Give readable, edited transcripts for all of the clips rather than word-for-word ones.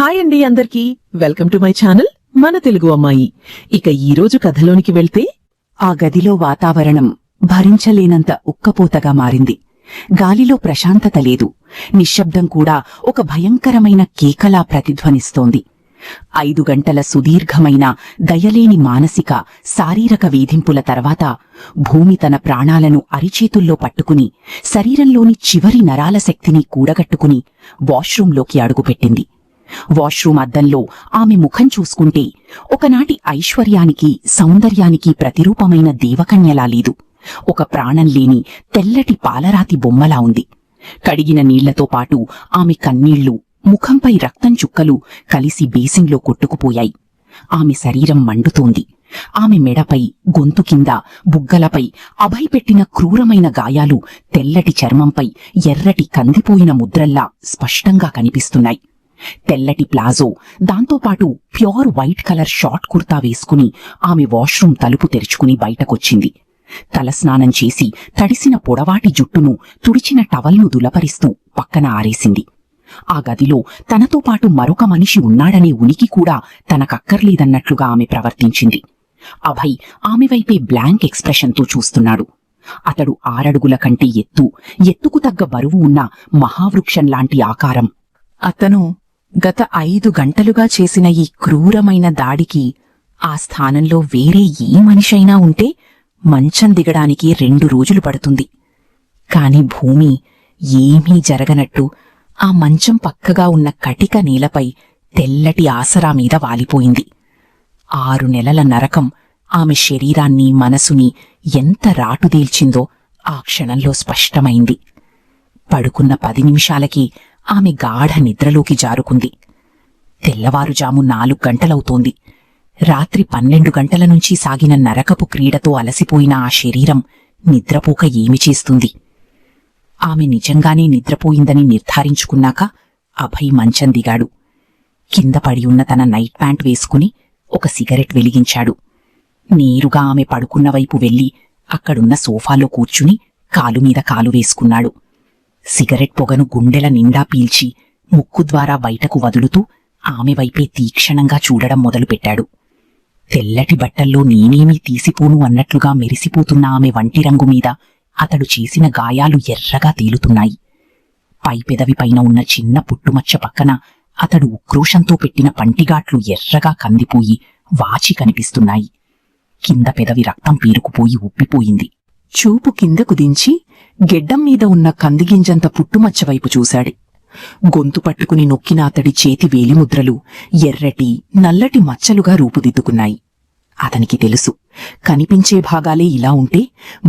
Hi అండి అందరికీ welcome to my channel మన తెలుగు అమ్మాయి. ఇక ఈరోజు కథలోనికి వెళ్తే ఆ గదిలో వాతావరణం భరించలేనంత ఉక్కపోతగా మారింది. గాలిలో ప్రశాంతత లేదు. నిశ్శబ్దం కూడా ఒక భయంకరమైన కేకలా ప్రతిధ్వనిస్తోంది. 5 గంటల సుదీర్ఘమైన దయలేని మానసిక శారీరక వేధింపుల తర్వాత భూమి తన ప్రాణాలను అరిచేతుల్లో పట్టుకుని శరీరంలోని చివరి నరాల శక్తిని కూడగట్టుకుని వాష్రూంలోకి అడుగుపెట్టింది. వాష్రూం అద్దంలో ఆమె ముఖం చూసుకుంటే ఒకనాటి ఐశ్వర్యానికి సౌందర్యానికి ప్రతిరూపమైన దేవకన్యలా లేదు. ఒక ప్రాణం లేని తెల్లటి పాలరాతి బొమ్మలా ఉంది. కడిగిన నీళ్లతో పాటు ఆమె కన్నీళ్లు, ముఖంపై రక్తం చుక్కలు కలిసి బేసిన్లో కొట్టుకుపోయాయి. ఆమె శరీరం మండుతోంది. ఆమె మెడపై, గొంతు కింద, బుగ్గలపై అభయ్ పెట్టిన క్రూరమైన గాయాలు తెల్లటి చర్మంపై ఎర్రటి కందిపోయిన ముద్రల్లా స్పష్టంగా కనిపిస్తున్నాయి. తెల్లటి ప్లాజో, దాంతోపాటు pure white colour short kurta వేసుకుని ఆమె వాష్రూం తలుపు తెరుచుకుని బయటకొచ్చింది. తలస్నానం చేసి తడిసిన పొడవాటి జుట్టును తుడిచిన టవల్ను దులపరిస్తూ పక్కన ఆరేసింది. ఆ గదిలో తనతో పాటు మరొక మనిషి ఉన్నాడనే ఉనికి కూడా తనకక్కర్లేదన్నట్లుగా ఆమె ప్రవర్తించింది. అభయ్ ఆమె వైపే బ్లాంక్ ఎక్స్ప్రెషన్తో చూస్తున్నాడు. అతడు 6 అడుగుల కంటే ఎత్తుకు తగ్గ బరువు ఉన్న మహావృక్షంలాంటి ఆకారం. అతను గత 5 గంటలుగా చేసిన ఈ క్రూరమైన దాడికి ఆ స్థానంలో వేరే ఏ మనిషైనా ఉంటే మంచం దిగడానికి 2 రోజులు పడుతుంది. కాని భూమి ఏమీ జరగనట్టు ఆ మంచం పక్కగా ఉన్న కటిక నేలపై తెల్లటి ఆసరా మీద వాలిపోయింది. 6 నెలల నరకం ఆమె శరీరాన్ని, మనసుని ఎంత రాటుదేల్చిందో ఆ క్షణంలో స్పష్టమైంది. పడుకున్న 10 నిమిషాలకి ఆమె గాఢ నిద్రలోకి జారుకుంది. తెల్లవారుజాము 4 గంటలవుతోంది. రాత్రి 12 గంటల నుంచి సాగిన నరకపు క్రీడతో అలసిపోయిన ఆ శరీరం నిద్రపోక ఏమి చేస్తుంది? ఆమె నిజంగానే నిద్రపోయిందని నిర్ధారించుకున్నాక అభయ్ మంచం దిగాడు. కింద పడి ఉన్న తన నైట్ ప్యాంట్ వేసుకుని ఒక సిగరెట్ వెలిగించాడు. నేరుగా ఆమె పడుకున్న వైపు వెళ్లి అక్కడున్న సోఫాలో కూర్చుని కాలుమీద కాలు వేసుకున్నాడు. సిగరెట్ పొగను గుండెల నిండా పీల్చి ముక్కు ద్వారా బయటకు వదులుతూ ఆమె వైపే తీక్షణంగా చూడడం మొదలుపెట్టాడు. తెల్లటి బట్టల్లో నేనేమీ తీసిపోను అన్నట్లుగా మెరిసిపోతున్న ఆమె వంటి రంగు మీద అతడు చేసిన గాయాలు ఎర్రగా తేలుతున్నాయి. పై పెదవి పైన ఉన్న చిన్న పుట్టుమచ్చ పక్కన అతడు ఉక్రోషంతో పెట్టిన పంటిగాట్లు ఎర్రగా కందిపోయి వాచి కనిపిస్తున్నాయి. కింద పెదవి రక్తం పీరుకుపోయి ఉప్పిపోయింది. చూపు కిందకు దించి గెడ్డం మీద ఉన్న కందిగింజంత పుట్టుమచ్చవైపు చూశాడు. గొంతు పట్టుకుని నొక్కిన అతడి చేతి వేలిముద్రలు ఎర్రటి, నల్లటి మచ్చలుగా రూపుదిద్దుకున్నాయి. అతనికి తెలుసు, కనిపించే భాగాలే ఇలా ఉంటే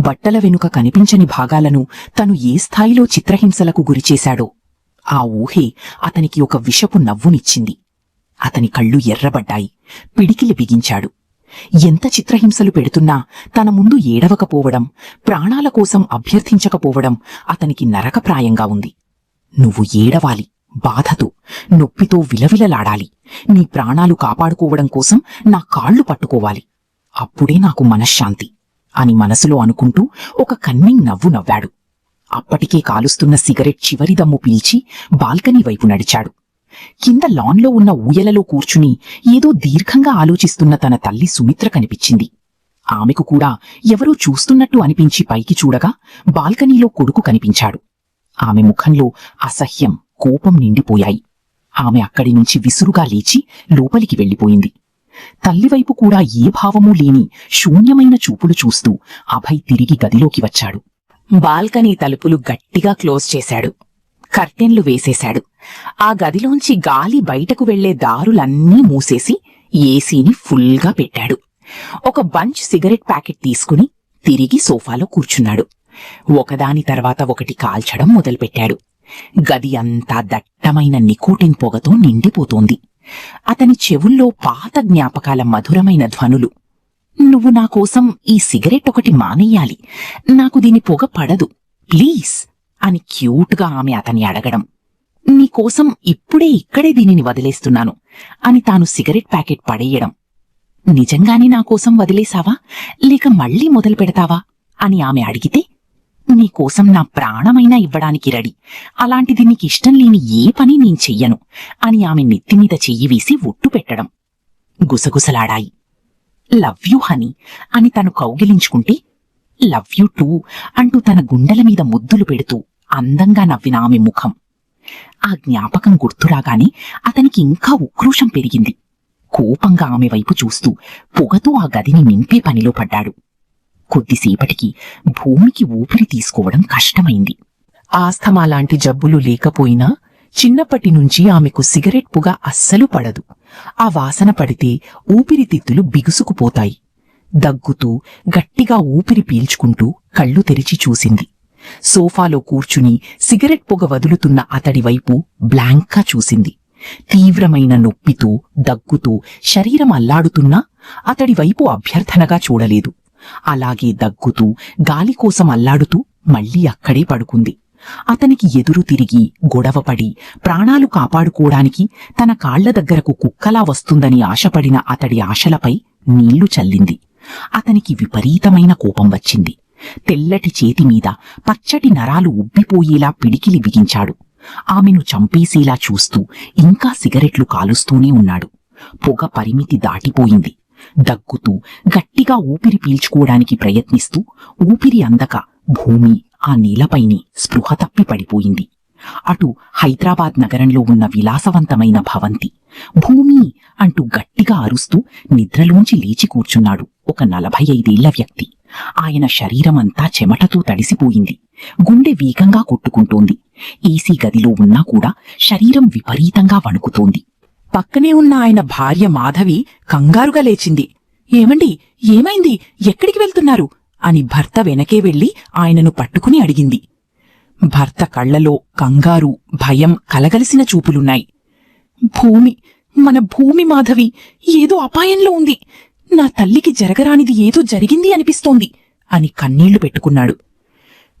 బట్టల వెనుక కనిపించని భాగాలను తను ఏ స్థాయిలో చిత్రహింసలకు గురిచేశాడో. ఆ ఊహే అతనికి ఒక విషపు నవ్వునిచ్చింది. అతని కళ్ళు ఎర్రబడ్డాయి. పిడికిలి బిగించాడు. ఎంత చిత్రహింసలు పెడుతున్నా తన ముందు ఏడవకపోవడం, ప్రాణాల కోసం అభ్యర్థించకపోవడం అతనికి నరకప్రాయంగా ఉంది. నువ్వు ఏడవాలి, బాధతో, నొప్పితో విలవిలలాడాలి. నీ ప్రాణాలు కాపాడుకోవడం కోసం నా కాళ్లు పట్టుకోవాలి. అప్పుడే నాకు మనశ్శాంతి అని మనసులో అనుకుంటూ ఒక కన్నింగ్ నవ్వు నవ్వాడు. అప్పటికే కాలుస్తున్న సిగరెట్ చివరి దమ్ము పీల్చి బాల్కనీ వైపు నడిచాడు. కింద లాన్లో ఉన్న ఊయలలో కూర్చుని ఏదో దీర్ఘంగా ఆలోచిస్తున్న తన తల్లి సుమిత్ర కనిపించింది. ఆమెకు కూడా ఎవరో చూస్తున్నట్టు అనిపించి పైకి చూడగా బాల్కనీలో కొడుకు కనిపించాడు. ఆమె ముఖంలో అసహ్యం, కోపం నిండిపోయాయి. ఆమె అక్కడి నుంచి విసురుగా లేచి లోపలికి వెళ్లిపోయింది. తల్లివైపు కూడా ఏ భావమూ లేని శూన్యమైన చూపులు చూస్తూ అభయ్ తిరిగి గదిలోకి వచ్చాడు. బాల్కనీ తలుపులు గట్టిగా క్లోజ్ చేశాడు. కర్టెన్లు వేసేశాడు. ఆ గదిలోంచి గాలి బయటకు వెళ్లే దారులన్నీ మూసేసి ఏసీని ఫుల్గా పెట్టాడు. ఒక బంచ్ సిగరెట్ ప్యాకెట్ తీసుకుని తిరిగి సోఫాలో కూర్చున్నాడు. ఒకదాని తర్వాత ఒకటి కాల్చడం మొదలుపెట్టాడు. గది అంతా దట్టమైన నికోటిన్ పొగతో నిండిపోతోంది. అతని చెవుల్లో పాత జ్ఞాపకాల మధురమైన ధ్వనులు. నువ్వు నా కోసం ఈ సిగరెట్ ఒకటి మానేయాలి, నాకు దీని పొగ పడదు, ప్లీజ్ అని క్యూట్గా ఆమె అతన్ని అడగడం. నీకోసం ఇప్పుడే ఇక్కడే దీనిని వదిలేస్తున్నాను అని తాను సిగరెట్ ప్యాకెట్ పడేయడం. నిజంగానే నాకోసం వదిలేశావా లేక మళ్లీ మొదలు పెడతావా అని ఆమె అడిగితే నీకోసం నా ప్రాణమైనా ఇవ్వడానికి రెడీ. అలాంటిది నీకిష్టం లేని ఏ పని నేను చెయ్యను అని ఆమె నెత్తిమీద చెయ్యి వేసి ఒట్టు పెట్టడం. గుసగుసలాడాయి. లవ్ యూ హనీ అని తను కౌగిలించుకుంటే, లవ్ యూ టూ అంటూ తన గుండెల మీద ముద్దులు పెడుతూ అందంగా నవ్విన ఆమె ముఖం. ఆ జ్ఞాపకం గుర్తురాగానే అతనికి ఇంకా ఉక్రోషం పెరిగింది. కోపంగా ఆమె వైపు చూస్తూ పొగతో ఆ గదిని నింపే పనిలో పడ్డాడు. కొద్దిసేపటికి భూమికి ఊపిరి తీసుకోవడం కష్టమైంది. ఆస్థమా లాంటి జబ్బులు లేకపోయినా చిన్నప్పటి నుంచి ఆమెకు సిగరెట్ పొగ అస్సలు పడదు. ఆ వాసన పడితే ఊపిరితిత్తులు బిగుసుకుపోతాయి. దగ్గుతూ గట్టిగా ఊపిరి పీల్చుకుంటూ కళ్ళు తెరిచి చూసింది. సోఫాలో కూర్చుని సిగరెట్ పొగ వదులుతున్న అతడి వైపు బ్లాంక్గా చూసింది. తీవ్రమైన నొప్పితో దగ్గుతూ శరీరం అల్లాడుతున్నా అతడి వైపు అభ్యర్థనగా చూడలేదు. అలాగే దగ్గుతూ గాలికోసం అల్లాడుతూ మళ్లీ అక్కడే పడుకుంది. అతనికి ఎదురు తిరిగి గొడవపడి ప్రాణాలు కాపాడుకోవడానికి తన కాళ్ల దగ్గరకు కుక్కలా వస్తుందని ఆశపడిన అతడి ఆశలపై నీళ్లు చల్లింది. అతనికి విపరీతమైన కోపం వచ్చింది. తెల్లటి చేతిమీద పచ్చటి నరాలు ఉబ్బిపోయేలా పిడికిలి బిగించాడు. ఆమెను చంపేసేలా చూస్తూ ఇంకా సిగరెట్లు కాలుస్తూనే ఉన్నాడు. పొగ పరిమితి దాటిపోయింది. దగ్గుతూ గట్టిగా ఊపిరి పీల్చుకోవడానికి ప్రయత్నిస్తూ ఊపిరి అందక భూమి ఆ నేలపైనే స్పృహ తప్పి పడిపోయింది. అటు హైదరాబాద్ నగరంలో ఉన్న విలాసవంతమైన భవంతి. భూమి అంటూ గట్టిగా అరుస్తూ నిద్రలోంచి లేచి కూర్చున్నాడు ఒక 45 ఏళ్ల వ్యక్తి. ఆయన శరీరమంతా చెమటతో తడిసిపోయింది. గుండె వేగంగా కొట్టుకుంటోంది. ఏసీ గదిలో ఉన్నా కూడా శరీరం విపరీతంగా వణుకుతోంది. పక్కనే ఉన్న ఆయన భార్య మాధవి కంగారుగా లేచింది. ఏమండి, ఏమైంది? ఎక్కడికి వెళ్తున్నారు అని భర్త వెనకే వెళ్లి ఆయనను పట్టుకుని అడిగింది. భర్త కళ్లలో కంగారు, భయం కలగలిసిన చూపులున్నాయి. మన భూమి మాధవి ఏదో అపాయంలో ఉంది. నా తల్లికి జరగరానిది ఏదో జరిగింది అనిపిస్తోంది అని కన్నీళ్లు పెట్టుకున్నాడు.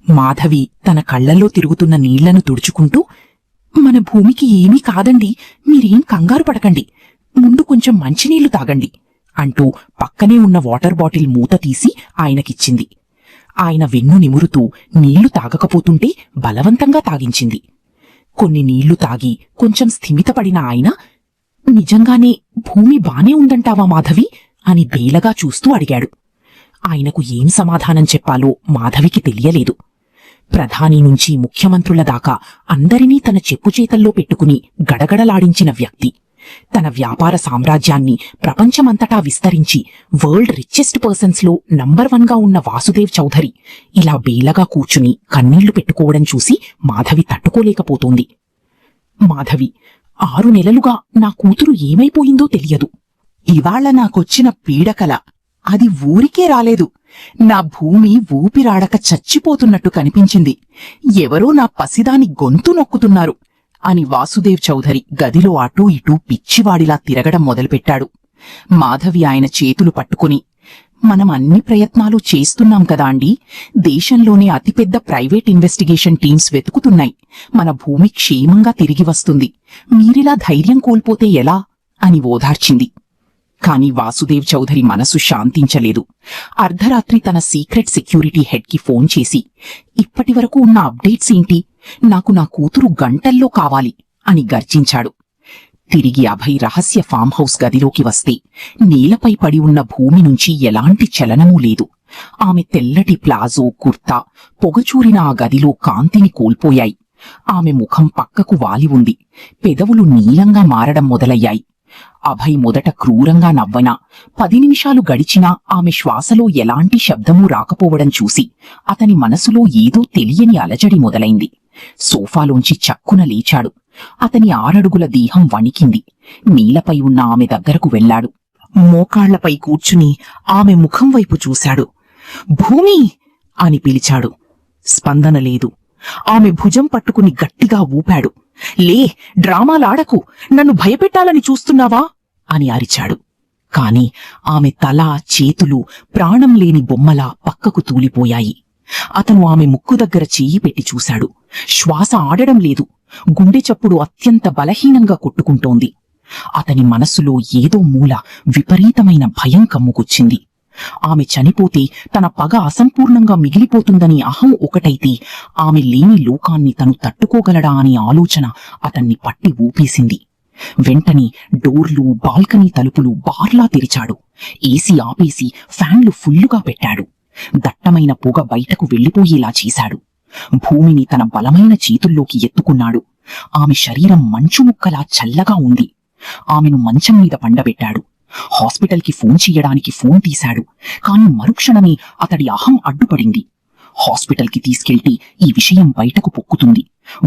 మాధవి తన కళ్లల్లో తిరుగుతున్న నీళ్లను తుడుచుకుంటూ, మన భూమికి ఏమీ కాదండి, మీరేం కంగారు పడకండి, ముందు కొంచెం మంచినీళ్లు తాగండి అంటూ పక్కనే ఉన్న వాటర్ బాటిల్ మూత తీసి ఆయనకిచ్చింది. ఆయన వెన్ను నిమురుతూ నీళ్లు తాగకపోతుంటే బలవంతంగా తాగించింది. కొన్ని నీళ్లు తాగి కొంచెం స్థిమితపడిన ఆయన, నిజంగానే భూమి బానే ఉందంటావా మాధవి అని బేలగా చూస్తూ అడిగాడు. ఆయనకు ఏం సమాధానం చెప్పాలో మాధవికి తెలియలేదు. ప్రధాని నుంచి ముఖ్యమంత్రుల దాకా అందరినీ తన చెప్పుచేతల్లో పెట్టుకుని గడగడలాడించిన వ్యక్తి. తన వ్యాపార సామ్రాజ్యాన్ని ప్రపంచమంతటా విస్తరించి వరల్డ్ రిచెస్ట్ పర్సన్స్లో నంబర్ 1గా ఉన్న వాసుదేవ్ చౌధరి ఇలా బేలగా కూర్చుని కన్నీళ్లు పెట్టుకోవడం చూసి మాధవి తట్టుకోలేకపోతోంది. మాధవి, 6 నెలలుగా నా కూతురు ఏమైపోయిందో తెలియదు. ఇవాళ నాకొచ్చిన పీడకల, అది ఊరికే రాలేదు. నా భూమి ఊపిరాడక చచ్చిపోతున్నట్టు కనిపించింది. ఎవరో నా పసిదాని గొంతు నొక్కుతున్నారు అని వాసుదేవ్ చౌధరి గదిలో అటూ ఇటూ పిచ్చివాడిలా తిరగడం మొదలుపెట్టాడు. మాధవి ఆయన చేతులు పట్టుకుని, మనం అన్ని ప్రయత్నాలు చేస్తున్నాం కదా అండి, దేశంలోనే అతిపెద్ద ప్రైవేట్ ఇన్వెస్టిగేషన్ టీమ్స్ వెతుకుతున్నాయి. మన భూమి క్షేమంగా తిరిగి వస్తుంది. మీరిలా ధైర్యం కోల్పోతే ఎలా అని ఓదార్చింది. కాని వాసుదేవ్ చౌధరి మనసు శాంతించలేదు. అర్ధరాత్రి తన సీక్రెట్ సెక్యూరిటీ హెడ్ కి ఫోన్ చేసి, ఇప్పటివరకు ఉన్న అప్డేట్స్ ఏంటి, నాకు నా కూతురు గంటల్లో కావాలి అని గర్జించాడు. తిరిగి అభయ్ రహస్య ఫామ్ హౌస్ గదిలోకి వస్తే నేలపై పడి ఉన్న భూమి నుంచి ఎలాంటి చలనమూ లేదు. ఆమె తెల్లటి ప్లాజో, కుర్తా పొగచూరిన ఆ గదిలో కాంతిని కోల్పోయాయి. ఆమె ముఖం పక్కకు వాలి ఉంది. పెదవులు నీలంగా మారడం మొదలయ్యాయి. అభయ్ మొదట క్రూరంగా నవ్వనా 10 నిమిషాలు గడిచినా ఆమె శ్వాసలో ఎలాంటి శబ్దమూ రాకపోవడం చూసి అతని మనసులో ఏదో తెలియని అలజడి మొదలైంది. సోఫాలోంచి చక్కున లేచాడు. అతని 6 అడుగుల దేహం వణికింది. నీలపై ఉన్న ఆమె దగ్గరకు వెళ్లాడు. మోకాళ్లపై కూర్చుని ఆమె ముఖం వైపు చూశాడు. భూమి అని పిలిచాడు. స్పందన లేదు. ఆమె భుజం పట్టుకుని గట్టిగా ఊపాడు. లే, డ్రామాలాడకు, నన్ను భయపెట్టాలని చూస్తున్నావా అని అరిచాడు. కాని ఆమె తల, చేతులు ప్రాణం లేని బొమ్మలా పక్కకు తూలిపోయాయి. అతను ఆమె ముక్కు దగ్గర చెయ్యి పెట్టి చూశాడు. శ్వాస ఆడడం లేదు. గుండె చప్పుడు అత్యంత బలహీనంగా కొట్టుకుంటోంది. అతని మనస్సులో ఏదో మూల విపరీతమైన భయం కమ్ముకొచ్చింది. ఆమె చనిపోతే తన పగ అసంపూర్ణంగా మిగిలిపోతుందని అహం ఒకటైతే ఆమె లేని లోకాన్ని తను తట్టుకోగలడా అనే ఆలోచన అతన్ని పట్టి ఊపేసింది. వెంటనే డోర్లు, బాల్కనీ తలుపులు బార్లా తెరిచాడు. ఏసీ ఆపేసి ఫ్యాన్లు ఫుల్లుగా పెట్టాడు. దట్టమైన పొగ బయటకు వెళ్లిపోయేలా చేశాడు. భూమిని తన బలమైన చేతుల్లోకి ఎత్తుకున్నాడు. ఆమె శరీరం మంచుముక్కలా చల్లగా ఉంది. ఆమెను మంచం మీద పండబెట్టాడు. హాస్పిటల్కి ఫోన్ చెయ్యడానికి ఫోన్ తీశాడు. కాని మరుక్షణమే అతడి అహం అడ్డుపడింది. హాస్పిటల్కి తీసుకెళ్తే ఈ విషయం బయటకు పొక్కుతుంది.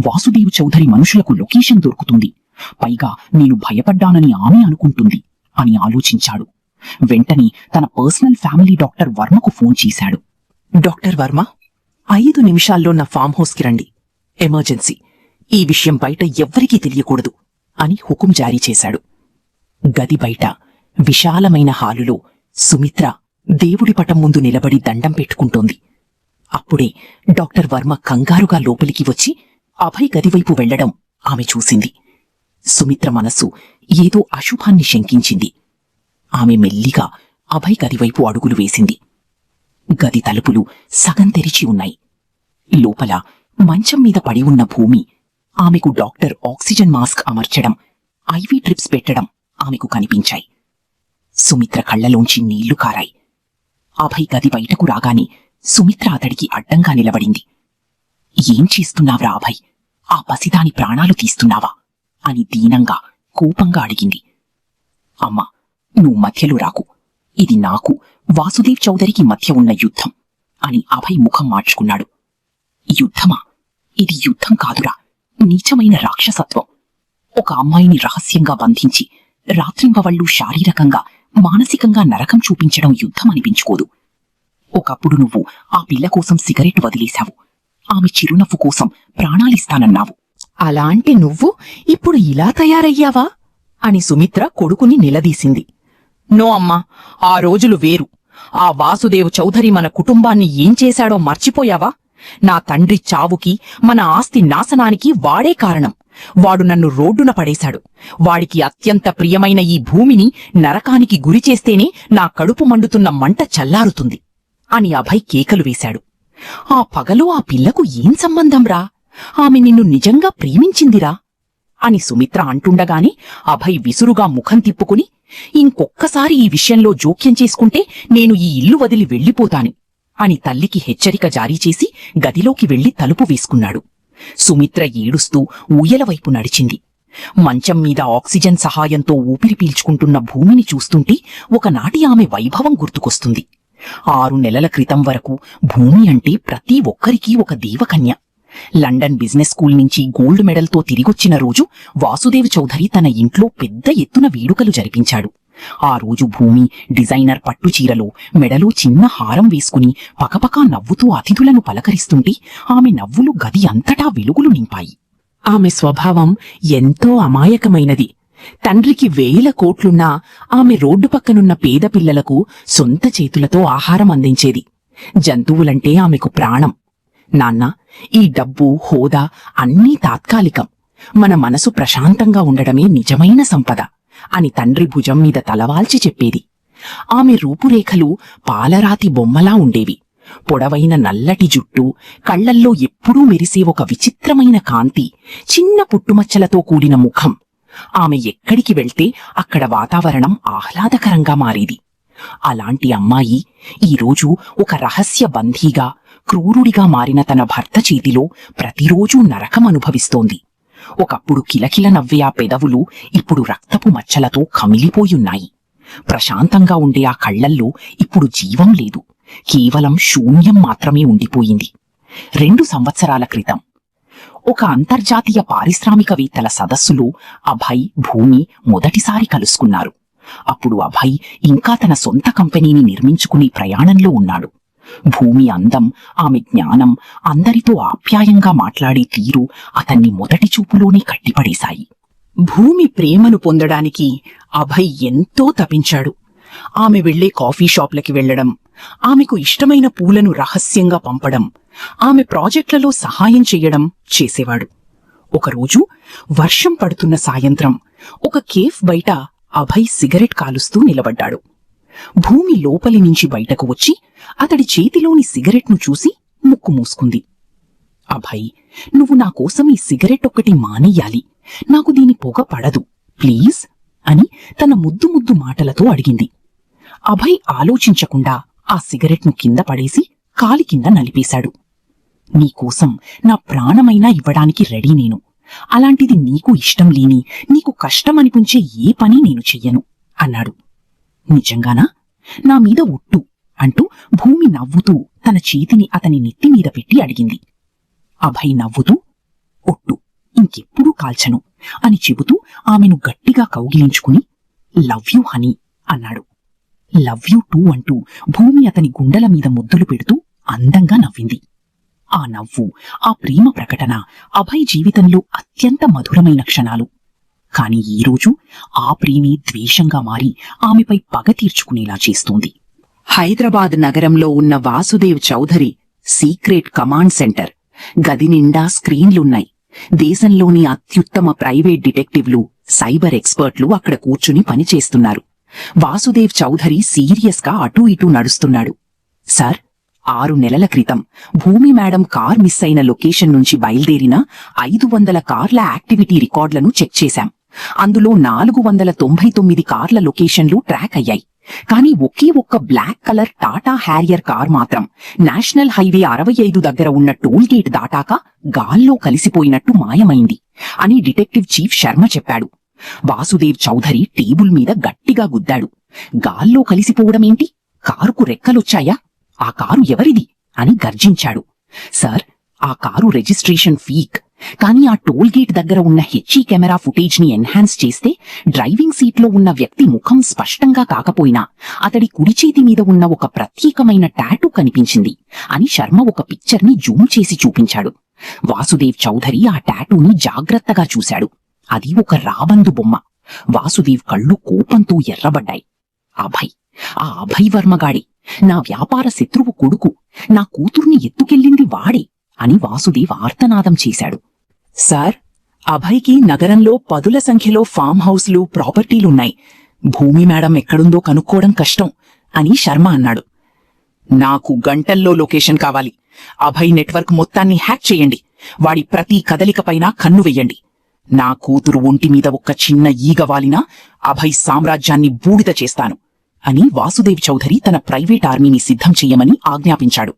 వాసుదేవ్ చౌదరి మనుషులకు లొకేషన్ దొరుకుతుంది. పైగా నేను భయపడ్డానని ఆమె అనుకుంటుంది అని ఆలోచించాడు. వెంటనే తన పర్సనల్ ఫ్యామిలీ డాక్టర్ వర్మకు ఫోన్ చేశాడు. డాక్టర్ వర్మ, 5 నిమిషాల్లో నా ఫామ్ హౌస్కి రండి. ఎమర్జెన్సీ. ఈ విషయం బయట ఎవ్వరికీ తెలియకూడదు అని హుకుం జారీ చేశాడు. గది బయట విశాలమైన హాలులో సుమిత్ర దేవుడి పటం ముందు నిలబడి దండం పెట్టుకుంటోంది. అప్పుడే డాక్టర్ వర్మ కంగారుగా లోపలికి వచ్చి అభయ్ గదివైపు వెళ్లడం ఆమె చూసింది. సుమిత్ర మనస్సు ఏదో అశుభాన్ని శంకించింది. ఆమె మెల్లిగా అభయ్ గదివైపు అడుగులు వేసింది. గది తలుపులు సగం తెరిచి ఉన్నాయి. లోపల మంచం మీద పడి ఉన్న భూమి, ఆమెకు డాక్టర్ ఆక్సిజన్ మాస్క్ అమర్చడం, ఐవీ ట్రిప్స్ పెట్టడం ఆమెకు కనిపించాయి. సుమిత్ర కళ్లలోంచి నీళ్లు కారాయి. అభయ్ గది బయటకు రాగానే సుమిత్ర అతడికి అడ్డంగా నిలబడింది. ఏం చేస్తున్నావ్రా అభయ్? ఆ పసిదాని ప్రాణాలు తీస్తున్నావా అని దీనంగా, కోపంగా అడిగింది. అమ్మా, నువ్వు మధ్యలో రాకు. ఇది నాకు, వాసుదేవ్ చౌదరికి మధ్య ఉన్న యుద్ధం అని అభయ్ ముఖం మార్చుకున్నాడు. యుద్ధమా? ఇది యుద్ధం కాదురా, నీచమైన రాక్షసత్వం. ఒక అమ్మాయిని రహస్యంగా బంధించి రాత్రింబవళ్లు శారీరకంగా, మానసికంగా నరకం చూపించడం యుద్ధం అనిపించుకోదు. ఒకప్పుడు నువ్వు ఆ పిల్ల కోసం సిగరెట్ వదిలేశావు. ఆమె చిరునవ్వు కోసం ప్రాణాలిస్తానన్నావు. అలాంటి నువ్వు ఇప్పుడు ఇలా తయారయ్యావా అని సుమిత్ర కొడుకుని నిలదీసింది. నో అమ్మా, ఆ రోజులు వేరు. ఆ వాసుదేవ్ చౌదరి మన కుటుంబాన్ని ఏం చేశాడో మర్చిపోయావా? నా తండ్రి చావుకి, మన ఆస్తి నాశనానికి వాడే కారణం. వాడు నన్ను రోడ్డున పడేశాడు. వాడికి అత్యంత ప్రియమైన ఈ భూమిని నరకానికి గురిచేస్తేనే నా కడుపు మండుతున్న మంట చల్లారుతుంది అని అభయ్ కేకలు వేశాడు. ఆ పగలో ఆ పిల్లకు ఏం సంబంధంరా? ఆమె నిన్ను నిజంగా ప్రేమించిందిరా అని సుమిత్ర అంటుండగానే అభయ్ విసురుగా ముఖం తిప్పుకుని, ఇంకొక్కసారి ఈ విషయంలో జోక్యం చేసుకుంటే నేను ఈ ఇల్లు వదిలి వెళ్లిపోతాను అని తల్లికి హెచ్చరిక జారీ చేసి గదిలోకి వెళ్లి తలుపు వేసుకున్నాడు. సుమిత్ర ఏడుస్తూ ఊయలవైపు నడిచింది. మంచం మీద ఆక్సిజన్ సహాయంతో ఊపిరి పీల్చుకుంటున్న భూమిని చూస్తుంటే ఒకనాటి ఆమె వైభవం గుర్తుకొస్తుంది. 6 నెలల క్రితం వరకు భూమి అంటే ప్రతి ఒక్కరికీ ఒక దేవకన్య. లండన్ బిజినెస్ స్కూల్ నుంచి గోల్డ్ మెడల్తో తిరిగొచ్చిన రోజు వాసుదేవ్ చౌదరి తన ఇంట్లో పెద్ద ఎత్తున వేడుకలు జరిపించాడు. ఆ రోజు భూమి డిజైనర్ పట్టుచీరలో, మెడలో చిన్న హారం వేసుకుని పకపకా నవ్వుతూ అతిథులను పలకరిస్తుంటే ఆమె నవ్వులు గది అంతటా వెలుగులు నింపాయి. ఆమె స్వభావం ఎంతో అమాయకమైనది. తండ్రికి 1000 కోట్లున్నా ఆమె రోడ్డు పక్కనున్న పేద పిల్లలకు సొంత చేతులతో ఆహారం అందించేది. జంతువులంటే ఆమెకు ప్రాణం. నాన్న, ఈ డబ్బు, హోదా అన్నీ తాత్కాలికం. మన మనసు ప్రశాంతంగా ఉండడమే నిజమైన సంపద అని తండ్రి భుజం మీద తలవాల్చి చెప్పేది. ఆమె రూపురేఖలు పాలరాతి బొమ్మలా ఉండేవి. పొడవైన నల్లటి జుట్టు, కళ్లల్లో ఎప్పుడూ మెరిసే ఒక విచిత్రమైన కాంతి, చిన్న పుట్టుమచ్చలతో కూడిన ముఖం. ఆమె ఎక్కడికి వెళ్తే అక్కడ వాతావరణం ఆహ్లాదకరంగా మారేది. అలాంటి అమ్మాయి ఈరోజు ఒక రహస్య బంధీగా, క్రూరుడిగా మారిన తన భర్త చేతిలో ప్రతిరోజూ నరకం అనుభవిస్తోంది. ఒకప్పుడు కిలకిల నవ్వే ఆ పెదవులు ఇప్పుడు రక్తపు మచ్చలతో కమిలిపోయున్నాయి. ప్రశాంతంగా ఉండే ఆ కళ్లల్లో ఇప్పుడు జీవం లేదు, కేవలం శూన్యం మాత్రమే ఉండిపోయింది. 2 సంవత్సరాల క్రితం ఒక అంతర్జాతీయ పారిశ్రామికవేత్తల సదస్సులో అభయ్, భూమి మొదటిసారి కలుసుకున్నారు. అప్పుడు అభయ్ ఇంకా తన సొంత కంపెనీని నిర్మించుకునే ప్రయాణంలో ఉన్నాడు. భూమి అందం, ఆమె జ్ఞానం, అందరితో ఆప్యాయంగా మాట్లాడే తీరు అతన్ని మొదటి చూపులోనే కట్టిపడేశాయి. భూమి ప్రేమను పొందడానికి అభయ్ ఎంతో తపించాడు. ఆమె వెళ్లే కాఫీ షాప్లకి వెళ్లడం, ఆమెకు ఇష్టమైన పూలను రహస్యంగా పంపడం, ఆమె ప్రాజెక్టులలో సహాయం చెయ్యడం చేసేవాడు. ఒకరోజు వర్షం పడుతున్న సాయంత్రం ఒక కేఫ్ బయట అభయ్ సిగరెట్ కాలుస్తూ నిలబడ్డాడు. భూమి లోపలి నుంచి బయటకు వచ్చి అతడి చేతిలోని సిగరెట్ను చూసి ముక్కు మూసుకుంది. అభయ్, నువ్వు నా కోసం ఈ సిగరెట్ ఒక్కటి మానేయాలి. నాకు దీని పొగ పడదు, ప్లీజ్ అని తన ముద్దు ముద్దు మాటలతో అడిగింది. అభయ్ ఆలోచించకుండా ఆ సిగరెట్ను కింద పడేసి కాలి కింద నలిపేశాడు. నీకోసం నా ప్రాణమైనా ఇవ్వడానికి రెడీ నేను. అలాంటిది నీకు ఇష్టం లేని, నీకు కష్టమనిపించే ఏ పని నేను చెయ్యను అన్నాడు. నిజంగానా? నా మీద ఒట్టు అంటూ భూమి నవ్వుతూ తన చేతిని అతని నెత్తిమీద పెట్టి అడిగింది. అభయ్ నవ్వుతూ, ఒట్టు, ఇంకెప్పుడూ కాల్చను అని చెబుతూ ఆమెను గట్టిగా కౌగిలించుకుని లవ్ యూ హనీ అన్నాడు. లవ్ యూ టూ అంటూ భూమి అతని గుండెల మీద ముద్దులు పెడుతూ అందంగా నవ్వింది. ఆ నవ్వు, ఆ ప్రేమ ప్రకటన అభయ్ జీవితంలో అత్యంత మధురమైన క్షణాలు. కాని ఈరోజు ఆ ప్రేమే ద్వేషంగా మారి ఆమెపై పగ తీర్చుకునేలా చేస్తోంది. హైదరాబాద్ నగరంలో ఉన్న Vasudev Chaudhary secret command centre. గది నిండా స్క్రీన్లున్నాయి. దేశంలోని అత్యుత్తమ ప్రైవేట్ డిటెక్టివ్లు, సైబర్ ఎక్స్పర్ట్లు అక్కడ కూర్చుని పనిచేస్తున్నారు. వాసుదేవ్ చౌధరి సీరియస్ గా అటూ ఇటూ నడుస్తున్నాడు. సార్, 6 నెలల క్రితం భూమి మేడం కార్ మిస్ అయిన లొకేషన్ నుంచి బయల్దేరిన 500 కార్ల యాక్టివిటీ రికార్డులను చెక్ చేశాం. అందులో 499 కార్ల లొకేషన్లు ట్రాక్ అయ్యాయి. కానీ ఒకే ఒక్క black colour Tata Harrier car మాత్రం నేషనల్ హైవే 65 దగ్గర ఉన్న టోల్ గేట్ దాటాక గాల్లో కలిసిపోయినట్టు మాయమైంది అని డిటెక్టివ్ చీఫ్ శర్మ చెప్పాడు. వాసుదేవ్ చౌధరి టేబుల్ మీద గట్టిగా గుద్దాడు. గాల్లో కలిసిపోవడమేంటి? కారుకు రెక్కలొచ్చాయా? ఆ కారు ఎవరిది అని గర్జించాడు. సార్, ఆ కారు రిజిస్ట్రేషన్ ఫీక్. కానీ ఆ టోల్ గేట్ దగ్గర ఉన్న హెచ్ఈ కెమెరా ఫుటేజ్ ని ఎన్హాన్స్ చేస్తే డ్రైవింగ్ సీట్లో ఉన్న వ్యక్తి ముఖం స్పష్టంగా కాకపోయినా అతడి కుడి చేతి మీద ఉన్న ఒక ప్రత్యేకమైన టాటూ కనిపించింది అని శర్మ ఒక పిక్చర్ ని జూమ్ చేసి చూపించాడు. వాసుదేవ్ చౌధరి ఆ టాటూని జాగ్రత్తగా చూశాడు. అది ఒక రాబందు బొమ్మ. వాసుదేవ్ కళ్ళు కోపంతో ఎర్రబడ్డాయి. అభయ్, ఆ అభయ్ వర్మగాడే, నా వ్యాపార శత్రువు కొడుకు, నా కూతుర్ని ఎత్తుకెళ్ళింది వాడే అని వాసుదేవ్ ఆర్తనాదం చేశాడు. సార్, అభయ్కి నగరంలో 10ల సంఖ్యలో ఫామ్ హౌస్లు, ప్రాపర్టీలున్నాయి. భూమి మేడం ఎక్కడుందో కనుక్కోవడం కష్టం అని శర్మ అన్నాడు. నాకు గంటల్లో లొకేషన్ కావాలి. అభయ్ నెట్వర్క్ మొత్తాన్ని హ్యాక్ చేయండి. వాడి ప్రతి కదలికపైనా కన్ను వెయ్యండి. నా కూతురు ఒంటి మీద ఒక్క చిన్న ఈగ వాలినా అభయ్ సామ్రాజ్యాన్ని బూడిద చేస్తాను అని వాసుదేవ్ చౌధరి తన ప్రైవేట్ ఆర్మీని సిద్ధం చెయ్యమని ఆజ్ఞాపించాడు.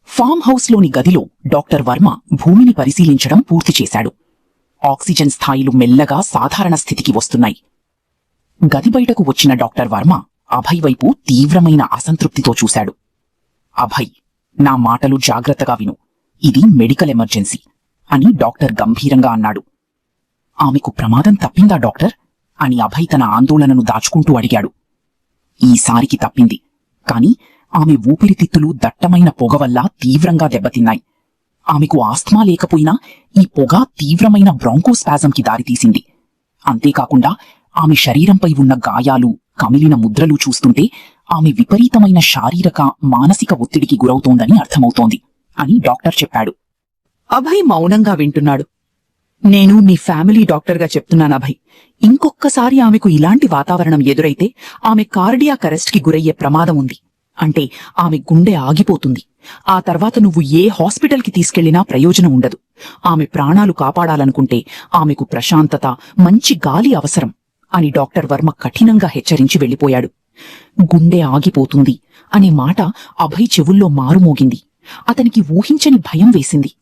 ఫామ్ హౌస్లోని గదిలో డాక్టర్ వర్మ భూమిని పరిశీలించడం పూర్తి చేశాడు. ఆక్సిజన్ స్థాయిలు మెల్లగా సాధారణ స్థితికి వస్తున్నాయి. గది బయటకు వచ్చిన డాక్టర్ వర్మ అభయ్ వైపు తీవ్రమైన అసంతృప్తితో చూశాడు. అభయ్, నా మాటలు జాగ్రత్తగా విను. ఇది మెడికల్ ఎమర్జెన్సీ అని డాక్టర్ గంభీరంగా అన్నాడు. ఆమెకు ప్రమాదం తప్పిందా డాక్టర్ అని అభయ్ తన ఆందోళనను దాచుకుంటూ అడిగాడు. ఈసారికి తప్పింది. కాని ఆమె ఊపిరితిత్తులు దట్టమైన పొగ వల్ల తీవ్రంగా దెబ్బతిన్నాయి. ఆమెకు ఆస్థమా లేకపోయినా ఈ పొగ తీవ్రమైన బ్రాంకోస్పాజంకి దారితీసింది. అంతేకాకుండా ఆమె శరీరంపై ఉన్న గాయాలు, కమిలిన ముద్రలు చూస్తుంటే ఆమె విపరీతమైన శారీరక, మానసిక ఒత్తిడికి గురవుతోందని అర్థమవుతోంది అని డాక్టర్ చెప్పాడు. అభయ్ మౌనంగా వింటున్నాడు. నేను నీ ఫ్యామిలీ డాక్టర్గా చెప్తున్నాను అభయ్. ఇంకొక్కసారి ఆమెకు ఇలాంటి వాతావరణం ఎదురైతే ఆమె కార్డియాక్ అరెస్ట్కి గురయ్యే ప్రమాదం ఉంది. అంటే ఆమె గుండె ఆగిపోతుంది. ఆ తర్వాత నువ్వు ఏ హాస్పిటల్కి తీసుకెళ్లినా ప్రయోజనం ఉండదు. ఆమె ప్రాణాలు కాపాడాలనుకుంటే ఆమెకు ప్రశాంతత, మంచి గాలి అవసరం అని డాక్టర్ వర్మ కఠినంగా హెచ్చరించి వెళ్లిపోయాడు. గుండె ఆగిపోతుంది అనే మాట అభయ్ చెవుల్లో మారుమోగింది. అతనికి ఊహించని భయం వేసింది.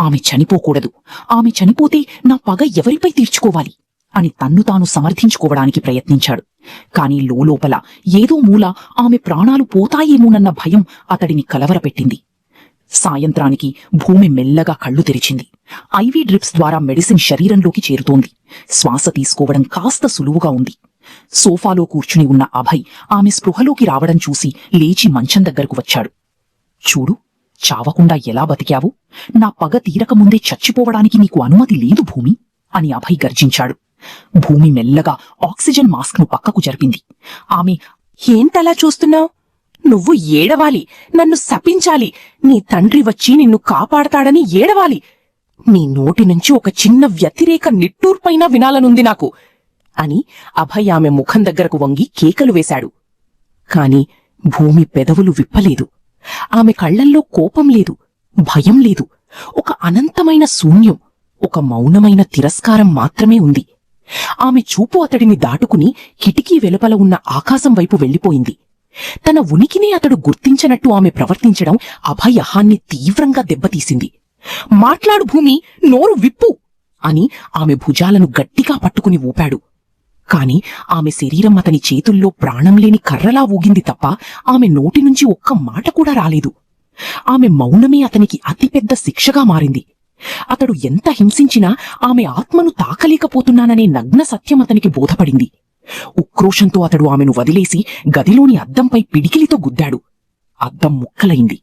ఆమె చనిపోకూడదు. ఆమె చనిపోతే నా పగ ఎవరిపై తీర్చుకోవాలి అని తన్ను తాను సమర్థించుకోవడానికి ప్రయత్నించాడు. కాని లోలోపల ఏదో మూల ఆమె ప్రాణాలు పోతాయేమోనన్న భయం అతడిని కలవరపెట్టింది. సాయంత్రానికి భూమి మెల్లగా కళ్ళు తెరిచింది. ఐవీ డ్రిప్స్ ద్వారా మెడిసిన్ శరీరంలోకి చేరుతోంది. శ్వాస తీసుకోవడం కాస్త సులువుగా ఉంది. సోఫాలో కూర్చుని ఉన్న అభయ్ ఆమె స్పృహలోకి రావడం చూసి లేచి మంచం దగ్గరకు వచ్చాడు. చూడు, చావకుండా ఎలా బతికావు? నా పగ తీరకముందే చచ్చిపోవడానికి నీకు అనుమతి లేదు భూమి అని అభయ్ గర్జించాడు. భూమి మెల్లగా ఆక్సిజన్ మాస్క్ ను పక్కకు జరిపింది. ఆమె, ఏంటలా చూస్తున్నావు? నువ్వు ఏడవాలి, నన్ను శపించాలి, నీ తండ్రి వచ్చి నిన్ను కాపాడతాడని ఏడవాలి. నీ నోటి నుంచి ఒక చిన్న వ్యతిరేక నిట్టూర్పైనా వినాలనుంది నాకు అని అభయ్ ఆమె ముఖం దగ్గరకు వంగి కేకలు వేశాడు. కాని భూమి పెదవులు విప్పలేదు. ఆమె కళ్లల్లో కోపం లేదు, భయం లేదు. ఒక అనంతమైన శూన్యం, ఒక మౌనమైన తిరస్కారం మాత్రమే ఉంది. ఆమె చూపు అతడిని దాటుకుని కిటికీ వెలుపల ఉన్న ఆకాశం వైపు వెళ్ళిపోయింది. తన ఉనికిని అతడు గుర్తించనట్టు ఆమె ప్రవర్తించడం అభయ్ అహాన్ని తీవ్రంగా దెబ్బతీసింది. మాట్లాడు భూమి, నోరు విప్పు అని ఆమె భుజాలను గట్టిగా పట్టుకుని ఊపాడు. కాని ఆమె శరీరం అతని చేతుల్లో ప్రాణం లేని కర్రలా ఊగింది తప్ప ఆమె నోటి నుంచి ఒక్క మాట కూడా రాలేదు. ఆమె మౌనమే అతనికి అతిపెద్ద శిక్షగా మారింది. అతడు ఎంత హింసించినా ఆమె ఆత్మను తాకలేకపోతున్నాననే నగ్న సత్యం అతనికి బోధపడింది. ఉక్రోషంతో అతడు ఆమెను వదిలేసి గదిలోని అద్దంపై పిడికిలితో గుద్దాడు. అద్దం ముక్కలైంది.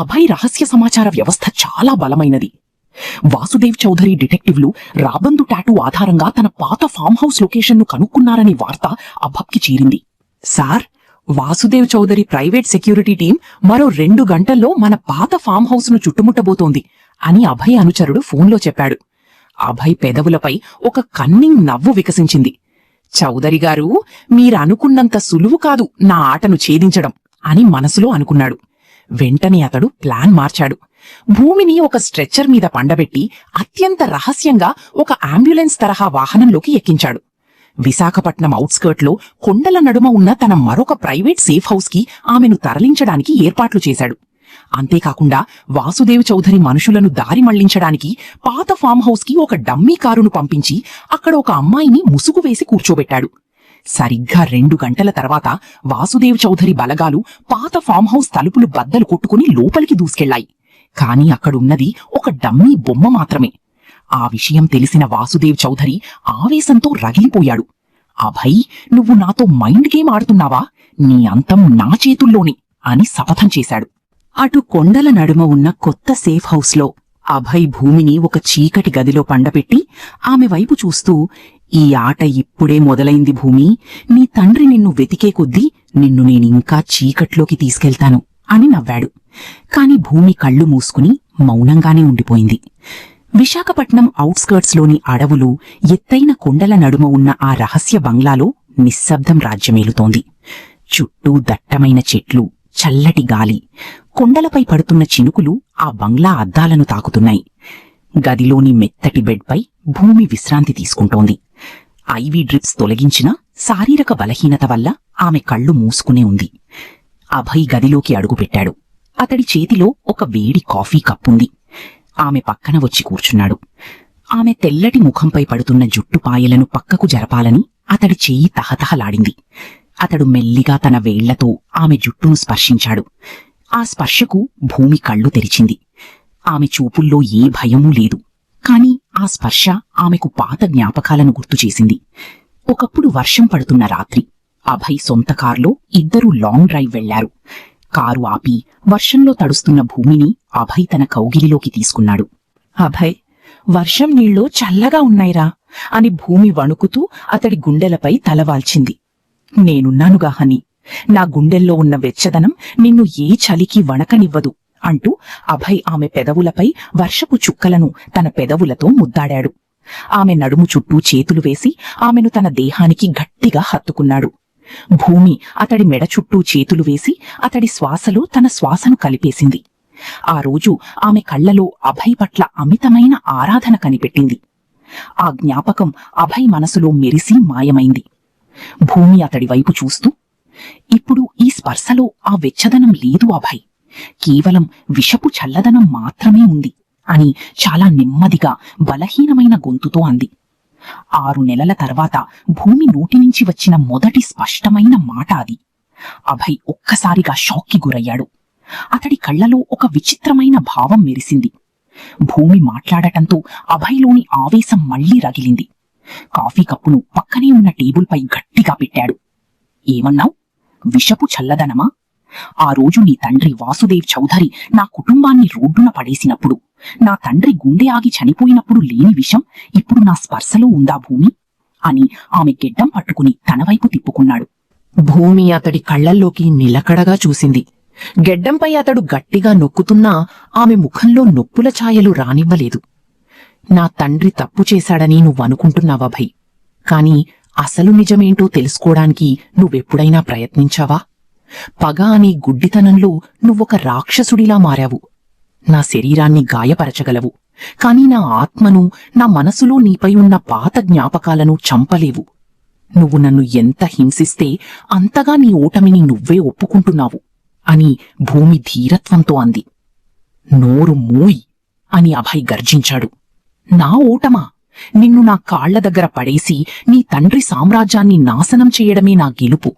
అభయ్ రహస్య సమాచార వ్యవస్థ చాలా బలమైనది. వాసుదేవ్ చౌధరి డిటెక్టివ్లు రాబందు టాటూ ఆధారంగా తన పాత ఫామ్ హౌస్ లొకేషన్ను కనుక్కున్నారనే వార్త అభయ్కి చేరింది. Sir, Vasudev Chaudhary private security team మరో 2 గంటల్లో మన పాత ఫామ్ హౌస్ ను చుట్టుముట్టబోతోంది అని అభయ్ అనుచరుడు ఫోన్లో చెప్పాడు. అభయ్ పెదవులపై ఒక కన్నింగ్ నవ్వు వికసించింది. చౌదరి గారు, మీరనుకున్నంత సులువు కాదు నా ఆటను ఛేదించడం అని మనసులో అనుకున్నాడు. వెంటనే అతడు ప్లాన్ మార్చాడు. భూమిని ఒక స్ట్రెచ్చర్ మీద పండబెట్టి అత్యంత రహస్యంగా ఒక అంబులెన్స్ తరహా వాహనంలోకి ఎక్కించాడు. విశాఖపట్నం ఔట్స్కర్ట్లో కొండల నడుమ ఉన్న తన మరొక ప్రైవేట్ సేఫ్ హౌస్ కి ఆమెను తరలించడానికి ఏర్పాట్లు చేశాడు. అంతేకాకుండా వాసుదేవ్ చౌధరి మనుషులను దారి మళ్లించడానికి పాత ఫామ్ హౌస్ కి ఒక డమ్మీ కారును పంపించి అక్కడ ఒక అమ్మాయిని ముసుగు వేసి కూర్చోబెట్టాడు. సరిగ్గా 2 గంటల తర్వాత వాసుదేవ్ చౌధరి బలగాలు పాత ఫామ్ హౌస్ తలుపులు బద్దలు కొట్టుకుని లోపలికి దూసుకెళ్లాయి. కాని అక్కడున్నది ఒక డమ్మీ బొమ్మ మాత్రమే. ఆ విషయం తెలిసిన వాసుదేవ్ చౌధరి ఆవేశంతో రగిలిపోయాడు. అభయ్, నువ్వు నాతో మైండ్ గేమ్ ఆడుతున్నావా? నీ అంతం నా చేతుల్లోనే అని శపథం చేశాడు. అటు కొండల నడుమ ఉన్న కొత్త సేఫ్ హౌస్లో అభయ్ భూమిని ఒక చీకటి గదిలో పండపెట్టి ఆమె వైపు చూస్తూ, ఈ ఆట ఇప్పుడే మొదలైంది భూమి. నీ తండ్రి నిన్ను వెతికే కొద్దీ నిన్ను నేనింకా చీకట్లోకి తీసుకెళ్తాను అని నవ్వాడు. కాని భూమి కళ్ళు మూసుకుని మౌనంగానే ఉండిపోయింది. విశాఖపట్నం ఔట్స్కర్ట్స్లోని అడవులు, ఎత్తైన కొండల నడుమ ఉన్న ఆ రహస్య బంగ్లాలో నిశ్శబ్దం రాజ్యమేలుతోంది. చుట్టూ దట్టమైన చెట్లు, చల్లటి గాలి, కొండలపై పడుతున్న చినుకులు ఆ బంగ్లా అద్దాలను తాకుతున్నాయి. గదిలోని మెత్తటి బెడ్పై భూమి విశ్రాంతి తీసుకుంటోంది. ఐవీ డ్రిప్స్ తొలగించిన శారీరక బలహీనత వల్ల ఆమె కళ్ళు మూసుకునే ఉంది. అభయ్ గదిలోకి అడుగుపెట్టాడు. అతడి చేతిలో ఒక వేడి కాఫీ కప్పుంది. ఆమె పక్కన వచ్చి కూర్చున్నాడు. ఆమె తెల్లటి ముఖంపై పడుతున్న జుట్టుపాయలను పక్కకు జరపాలని అతడి చెయ్యి తహతహలాడింది. అతడు మెల్లిగా తన వేళ్లతో ఆమె జుట్టును స్పర్శించాడు. ఆ స్పర్శకు భూమి కళ్ళు తెరిచింది. ఆమె చూపుల్లో ఏ భయమూ లేదు. కాని ఆ స్పర్శ ఆమెకు పాత జ్ఞాపకాలను గుర్తుచేసింది. ఒకప్పుడు వర్షం పడుతున్న రాత్రి అభయ్ సొంత కారులో ఇద్దరూ లాంగ్ డ్రైవ్ వెళ్లారు. కారు ఆపి వర్షంలో తడుస్తున్న భూమిని అభయ్ తన కౌగిలిలోకి తీసుకున్నాడు. అభయ్, వర్షం నీళ్లు చల్లగా ఉన్నాయిరా అని భూమి వణుకుతూ అతడి గుండెలపై తలవాల్చింది. నేనున్నానుగా హని, నా గుండెల్లో ఉన్న వెచ్చదనం నిన్ను ఏ చలికి వణకనివ్వదు అంటూ అభయ్ ఆమె పెదవులపై వర్షపు చుక్కలను తన పెదవులతో ముద్దాడాడు. ఆమె నడుము చుట్టూ చేతులు వేసి ఆమెను తన దేహానికి గట్టిగా హత్తుకున్నాడు. భూమి అతడి మెడ చుట్టూ చేతులు వేసి అతడి శ్వాసలో తన శ్వాసను కలిపేసింది. ఆ రోజు ఆమె కళ్లలో అభయ్ పట్ల అమితమైన ఆరాధన కనిపెట్టింది. ఆ జ్ఞాపకం అభయ్ మనసులో మెరిసి మాయమైంది. భూమి అతడి వైపు చూస్తూ, ఇప్పుడు ఈ స్పర్శలో ఆ వెచ్చదనం లేదు అభయ్, కేవలం విషపు చల్లదనం మాత్రమే ఉంది అని చాలా నెమ్మదిగా బలహీనమైన గొంతుతో అంది. 6 నెలల తర్వాత భూమి నోటి నుంచి వచ్చిన మొదటి స్పష్టమైన మాట అది. అభయ్ ఒక్కసారిగా షాక్కి గురయ్యాడు. అతడి కళ్లలో ఒక విచిత్రమైన భావం మెరిసింది. భూమి మాట్లాడటంతో అభయ్లోని ఆవేశం మళ్లీ రగిలింది. కాఫీ కప్పును పక్కనే ఉన్న టేబుల్పై గట్టిగా పెట్టాడు. ఏమన్నావ్? విషపు చల్లదనమా? ఆ రోజు నీ తండ్రి వాసుదేవ్ చౌధరి నా కుటుంబాన్ని రోడ్డున పడేసినప్పుడు, నా తండ్రి గుండె ఆగి చనిపోయినప్పుడు లేని విషం ఇప్పుడు నా స్పర్శలో ఉందా భూమి అని ఆమె గెడ్డం పట్టుకుని తనవైపు తిప్పుకున్నాడు. భూమి అతడి కళ్లల్లోకి నిలకడగా చూసింది. గెడ్డంపై అతడు గట్టిగా నొక్కుతున్నా ఆమె ముఖంలో నొప్పుల ఛాయలు రానివ్వలేదు. నా తండ్రి తప్పు చేశాడని నువ్వనుకుంటున్నావా భయ్? కాని అసలు నిజమేంటో తెలుసుకోవడానికి నువ్వెప్పుడైనా ప్రయత్నించావా పగ అనే గుడ్డితనంలో నువ్వొక రాక్షసుడిలా మారావు. నా శరీరాన్ని గాయపరచగలవు, కాని నా ఆత్మను, నా మనసులో నీపై ఉన్న పాత జ్ఞాపకాలను చంపలేవు. నువ్వు నన్ను ఎంత హింసిస్తే అంతగా నీ ఓటమిని నువ్వే ఒప్పుకుంటున్నావు అని భూమి ధీరత్వంతో అంది. నోరు మూయి అని అభయ్ గర్జించాడు. నా ఓటమా? నిన్ను నా కాళ్ల దగ్గర పడేసి నీ తండ్రి సామ్రాజ్యాన్ని నాశనం చేయడమే నా గెలుపు.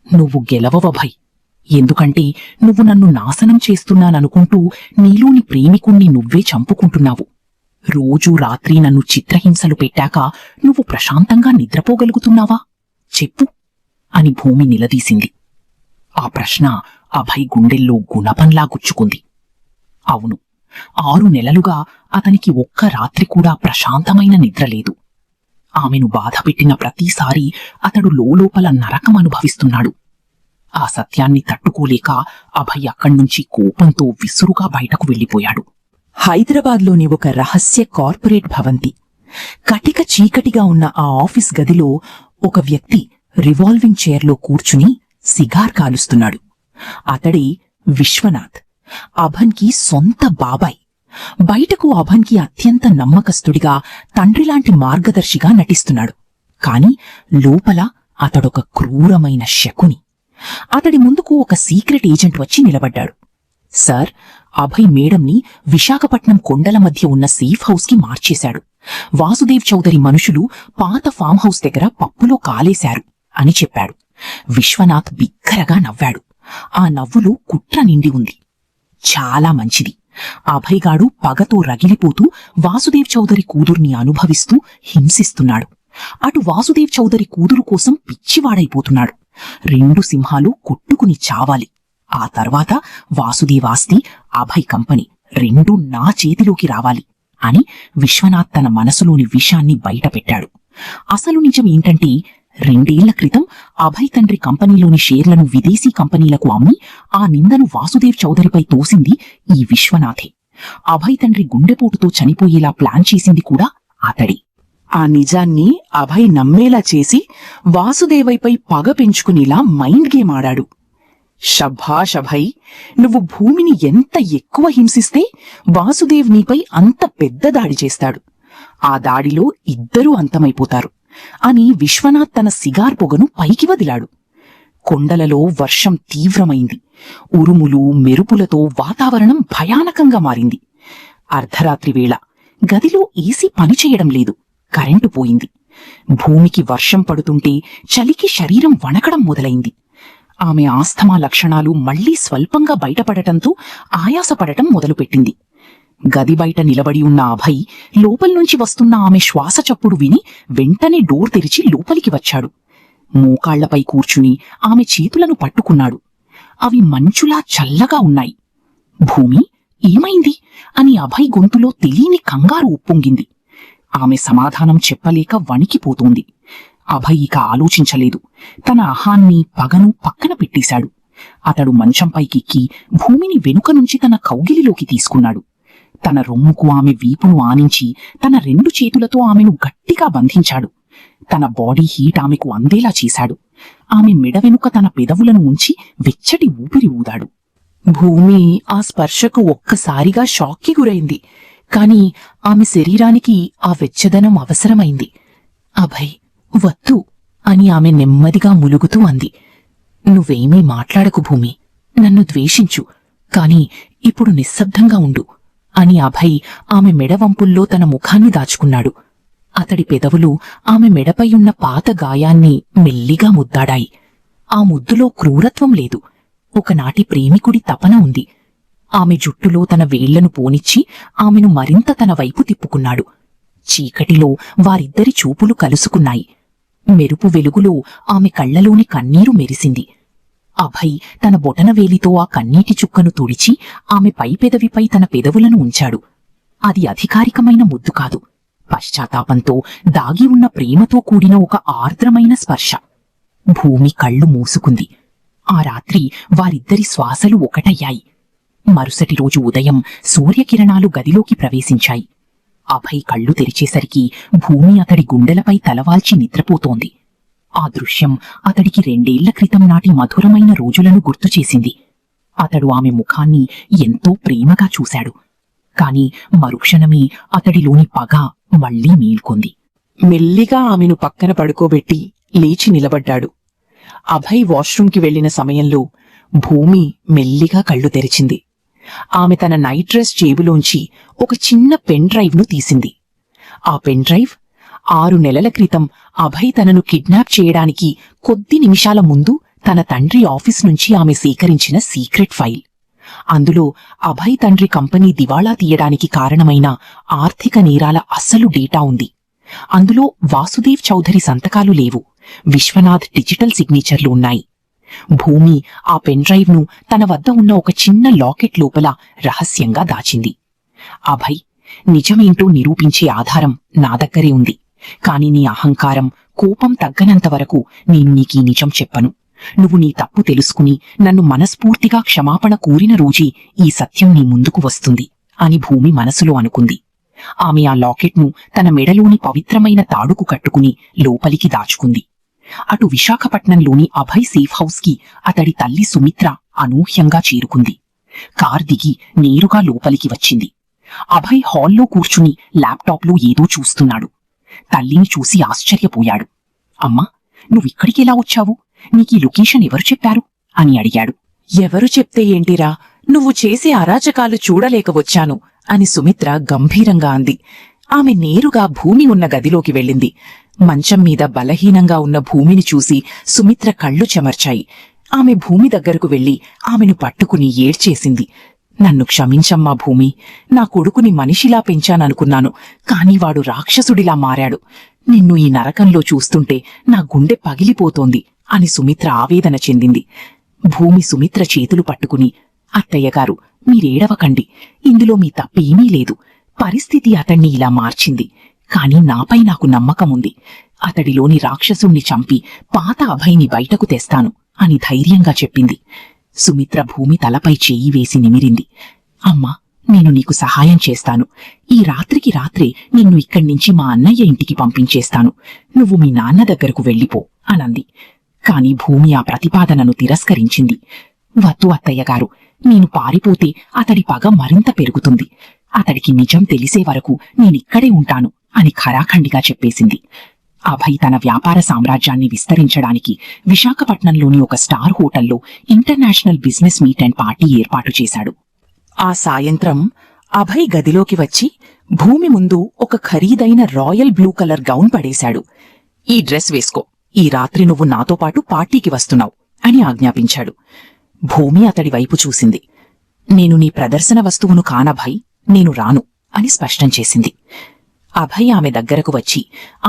నువ్వు గెలవవభయ్, ఎందుకంటే నువ్వు నన్ను నాశనం చేస్తున్నాననుకుంటూ నీలోని ప్రేమికుణ్ణి నువ్వే చంపుకుంటున్నావు. రోజూ రాత్రి నన్ను చిత్రహింసలు పెట్టాక నువ్వు ప్రశాంతంగా నిద్రపోగలుగుతున్నావా? చెప్పు అని భూమి నిలదీసింది. ఆ ప్రశ్న అభయ్ గుండెల్లో గుణపంలా గుచ్చుకుంది. అవును, 6 నెలలుగా అతనికి ఒక్క రాత్రి కూడా ప్రశాంతమైన నిద్రలేదు. ఆమెను బాధపెట్టిన ప్రతిసారీ అతడు లోలోపల నరకం అనుభవిస్తున్నాడు. ఆ సత్యాన్ని తట్టుకోలేక అభయ్ అక్కడ్నుంచి కోపంతో విసురుగా బయటకు వెళ్లిపోయాడు. హైదరాబాద్లోని ఒక రహస్య కార్పొరేట్ భవంతి. కటిక చీకటిగా ఉన్న ఆ ఆఫీస్ గదిలో ఒక వ్యక్తి రివాల్వింగ్ చైర్లో కూర్చుని సిగార్ కాలుస్తున్నాడు. అతడే విశ్వనాథ్, అభన్కి సొంత బాబాయ్. బయటకు అభన్కి అత్యంత నమ్మకస్తుడిగా, తండ్రిలాంటి మార్గదర్శిగా నటిస్తున్నాడు. కాని లోపల అతడొక క్రూరమైన శకుని. అతడి ముందుకు ఒక సీక్రెట్ ఏజెంట్ వచ్చి నిలబడ్డాడు. సార్, అభయ్ మేడంని విశాఖపట్నం కొండల మధ్య ఉన్న సేఫ్ హౌస్ కి మార్చేశాడు. వాసుదేవ్ చౌదరి మనుషులు పాత ఫామ్ హౌస్ దగ్గర పప్పులో కాలేశారు అని చెప్పాడు. విశ్వనాథ్ బిగ్గరగా నవ్వాడు. ఆ నవ్వులో కుట్ర నిండి ఉంది. చాలా మంచిది. అభయ్గాడు పగతో రగిలిపోతూ వాసుదేవ్ చౌదరి కూతుర్ని అనుభవిస్తూ హింసిస్తున్నాడు. అటు వాసుదేవ్ చౌదరి కూతురు కోసం పిచ్చివాడైపోతున్నాడు. 2 సింహాలు కొట్టుకుని చావాలి. ఆ తర్వాత వాసుదేవాస్తి, అభయ్ కంపెనీ 2 నా చేతిలోకి రావాలి అని విశ్వనాథ్ తన మనసులోని విషాన్ని బయటపెట్టాడు. అసలు నిజం ఏంటంటే 2 ఏళ్ల క్రితం అభయ్ తండ్రి కంపెనీలోని షేర్లను విదేశీ కంపెనీలకు అమ్మి ఆ నిందను వాసుదేవ్ చౌదరిపై తోసింది ఈ విశ్వనాథే. అభయ్ తండ్రి గుండెపోటుతో చనిపోయేలా ప్లాన్ చేసింది కూడా అతడే. ఆ నిజాన్ని అభయ్ నమ్మేలా చేసి వాసుదేవైపై పగ పెంచుకునేలా మైండ్ గేమ్ ఆడాడు. శభాష్ అభయ్, నువ్వు భూమిని ఎంత ఎక్కువ హింసిస్తే వాసుదేవ్ నీపై అంత పెద్ద దాడి చేస్తాడు. ఆ దాడిలో ఇద్దరూ అంతమైపోతారు అని విశ్వనాథ్ తన సిగార్ పొగను పైకి వదిలాడు. కొండలలో వర్షం తీవ్రమైంది. ఉరుములు, మెరుపులతో వాతావరణం భయానకంగా మారింది. అర్ధరాత్రి వేళ గదిలో ఏసీ పనిచేయడం లేదు. కరెంటు పోయింది. భూమికి వర్షం పడుతుంటే చలికి శరీరం వణకడం మొదలైంది. ఆమె ఆస్తమా లక్షణాలు మళ్లీ స్వల్పంగా బయటపడటంతో ఆయాసపడటం మొదలుపెట్టింది. గది బయట నిలబడి ఉన్న అభయ్ లోపల్నుంచి వస్తున్న ఆమె శ్వాస చప్పుడు విని వెంటనే డోర్ తెరిచి లోపలికి వచ్చాడు. మోకాళ్లపై కూర్చుని ఆమె చేతులను పట్టుకున్నాడు. అవి మంచులా చల్లగా ఉన్నాయి. భూమి, ఏమైంది అని అభయ్ గొంతులో తెలియని కంగారు ఉప్పొంగింది. ఆమె సమాధానం చెప్పలేక వణికిపోతోంది. అభయ్ ఇక ఆలోచించలేదు. తన అహాన్ని, పగను పక్కన పెట్టేశాడు. అతడు మంచంపైకెక్కి భూమిని వెనుక నుంచి తన కౌగిలిలోకి తీసుకున్నాడు. తన రొమ్ముకు ఆమె వీపును ఆనించి తన 2 చేతులతో ఆమెను గట్టిగా బంధించాడు. తన బాడీ హీట్ ఆమెకు అందేలా చేశాడు. ఆమె మెడ వెనుక తన పెదవులను ఉంచి వెచ్చటి ఊపిరి ఊదాడు. భూమి ఆ స్పర్శకు ఒక్కసారిగా షాక్కి గురైంది. కాని ఆమె శరీరానికి ఆ వెచ్చదనం అవసరమైంది. అభయ్, వద్దు అని ఆమె నెమ్మదిగా ములుగుతూ అంది. నువ్వేమీ మాట్లాడకు భూమి, నన్ను ద్వేషించు, కాని ఇప్పుడు నిశ్శబ్దంగా ఉండు అని అభయ్ ఆమె మెడవంపుల్లో తన ముఖాన్ని దాచుకున్నాడు. అతడి పెదవులు ఆమె మెడపై ఉన్న పాత గాయాన్ని మెల్లిగా ముద్దాడాయి. ఆ ముద్దులో క్రూరత్వం లేదు, ఒకనాటి ప్రేమికుడి తపన ఉంది. ఆమె జుట్టులో తన వేళ్లను పోనిచ్చి ఆమెను మరింత తన వైపు తిప్పుకున్నాడు. చీకటిలో వారిద్దరి చూపులు కలుసుకున్నాయి. మెరుపు వెలుగులో ఆమె కళ్లలోని కన్నీరు మెరిసింది. అభయ్ తన బొటనవేలితో ఆ కన్నీటి చుక్కను తుడిచి ఆమె పై పెదవిపై తన పెదవులను ఉంచాడు. అది అధికారికమైన ముద్దు కాదు, పశ్చాత్తాపంతో దాగి ఉన్న ప్రేమతో కూడిన ఒక ఆర్ద్రమైన స్పర్శ. భూమి కళ్ళు మూసుకుంది. ఆ రాత్రి వారిద్దరి శ్వాసలు ఒకటయ్యాయి. మరుసటి రోజు ఉదయం సూర్యకిరణాలు గదిలోకి ప్రవేశించాయి. అభయ్ కళ్ళు తెరిచేసరికి భూమి అతడి గుండెలపై తలవాల్చి నిద్రపోతోంది. ఆ దృశ్యం అతడికి 2 ఏళ్ల క్రితం నాటి మధురమైన రోజులను గుర్తుచేసింది. అతడు ఆమె ముఖాన్ని ఎంతో ప్రేమగా చూశాడు. కాని మరుక్షణమే అతడిలోని పగ మళ్లీ మేల్కొంది. మెల్లిగా ఆమెను పక్కన పడుకోబెట్టి లేచి నిలబడ్డాడు. అభయ్ వాష్రూంకి వెళ్లిన సమయంలో భూమి మెల్లిగా కళ్ళు తెరిచింది. ఆమె తన నైట్ డ్రెస్ జేబులోంచి ఒక చిన్న పెన్ డ్రైవ్ను తీసింది. ఆ పెన్ డ్రైవ్ 6 నెలల క్రితం అభయ్ తనను కిడ్నాప్ చేయడానికి కొద్ది నిమిషాల ముందు తన తండ్రి ఆఫీస్ నుంచి ఆమె సేకరించిన సీక్రెట్ ఫైల్. అందులో అభయ్ తండ్రి కంపెనీ దివాళా తీయడానికి కారణమైన ఆర్థిక నేరాల అసలు డేటా ఉంది. అందులో వాసుదేవ్ చౌధరి సంతకాలు లేవు, విశ్వనాథ్ డిజిటల్ సిగ్నేచర్లు ఉన్నాయి. భూమి ఆ పెన్ డ్రైవ్ను తన వద్ద ఉన్న ఒక చిన్న లాకెట్ లోపల రహస్యంగా దాచింది. అభయ్, నిజమేంటో నిరూపించే ఆధారం నా దగ్గరే ఉంది. కాని నీ అహంకారం, కోపం తగ్గనంతవరకు నేను నీకీ నిజం చెప్పను. నువ్వు నీ తప్పు తెలుసుకుని నన్ను మనస్ఫూర్తిగా క్షమాపణ కోరిన రోజే ఈ సత్యం నీ ముందుకు వస్తుంది అని భూమి మనసులో అనుకుంది. ఆమె ఆ లాకెట్ను తన మెడలోని పవిత్రమైన తాడుకు కట్టుకుని లోపలికి దాచుకుంది. అటు విశాఖపట్నంలోని అభయ్ సేఫ్ హౌస్ కి అతడి తల్లి సుమిత్ర అనూహ్యంగా చేరుకుంది. కార్ దిగి నేరుగా లోపలికి వచ్చింది. అభయ్ హాల్లో కూర్చుని ల్యాప్టాప్లో ఏదో చూస్తున్నాడు. తల్లిని చూసి ఆశ్చర్యపోయాడు. అమ్మా, నువ్విక్కడికెలా వచ్చావు? నీకీ లొకేషన్ ఎవరు చెప్పారు అని అడిగాడు. ఎవరు చెప్తే ఏంటిరా, నువ్వు చేసే అరాచకాలు చూడలేక వచ్చాను అని సుమిత్ర గంభీరంగా అంది. ఆమె నేరుగా భూమి ఉన్న గదిలోకి వెళ్ళింది. మంచం మీద బలహీనంగా ఉన్న భూమిని చూసి సుమిత్ర కళ్ళు చెమర్చాయి. ఆమె భూమి దగ్గరకు వెళ్లి ఆమెను పట్టుకుని ఏడ్చేసింది. నన్ను క్షమించమ్మా భూమి, నా కొడుకుని మనిషిలా పెంచాననుకున్నాను, కాని వాడు రాక్షసుడిలా మారాడు. నిన్ను ఈ నరకంలో చూస్తుంటే నా గుండె పగిలిపోతోంది అని సుమిత్ర ఆవేదన చెందింది. భూమి సుమిత్ర చేతులు పట్టుకుని, అత్తయ్యగారు, మీరేడవకండి, ఇందులో మీ తప్పేమీ లేదు. పరిస్థితి అతణ్ణి ఇలా మార్చింది. కాని నాపై నాకు నమ్మకముంది. అతడిలోని రాక్షసుణ్ణి చంపి పాత అభయ్ని బయటకు తెస్తాను అని ధైర్యంగా చెప్పింది. సుమిత్ర భూమి తలపై చెయ్యి వేసి నిమిరింది. అమ్మా, నేను నీకు సహాయం చేస్తాను. ఈ రాత్రికి రాత్రే నిన్ను ఇక్కడ్నించి మా అన్నయ్య ఇంటికి పంపించేస్తాను. నువ్వు మీ నాన్న దగ్గరకు వెళ్ళిపో అనంది. కాని భూమి ఆ ప్రతిపాదనను తిరస్కరించింది. వద్దు అత్తయ్యగారు, నేను పారిపోతే అతడి పగ మరింత పెరుగుతుంది. అతడికి నిజం తెలిసే వరకు నేనిక్కడే ఉంటాను అని ఖరాఖండిగా చెప్పేసింది. అభయ్ తన వ్యాపార సామ్రాజ్యాన్ని విస్తరించడానికి విశాఖపట్నంలోని ఒక స్టార్ హోటల్లో international business meet and party ఏర్పాటు చేశాడు. ఆ సాయంత్రం అభయ్ గదిలోకి వచ్చి భూమి ముందు ఒక ఖరీదైన రాయల్ బ్లూ కలర్ గౌన్ పడేశాడు. ఈ డ్రెస్ వేసుకో, ఈ రాత్రి నువ్వు నాతో పాటు పార్టీకి వస్తున్నావు అని ఆజ్ఞాపించాడు. భూమి అతడి వైపు చూసింది. నేను నీ ప్రదర్శన వస్తువును కానభయ్, నేను రాను అని స్పష్టం చేసింది. అభయ్ ఆమె దగ్గరకు వచ్చి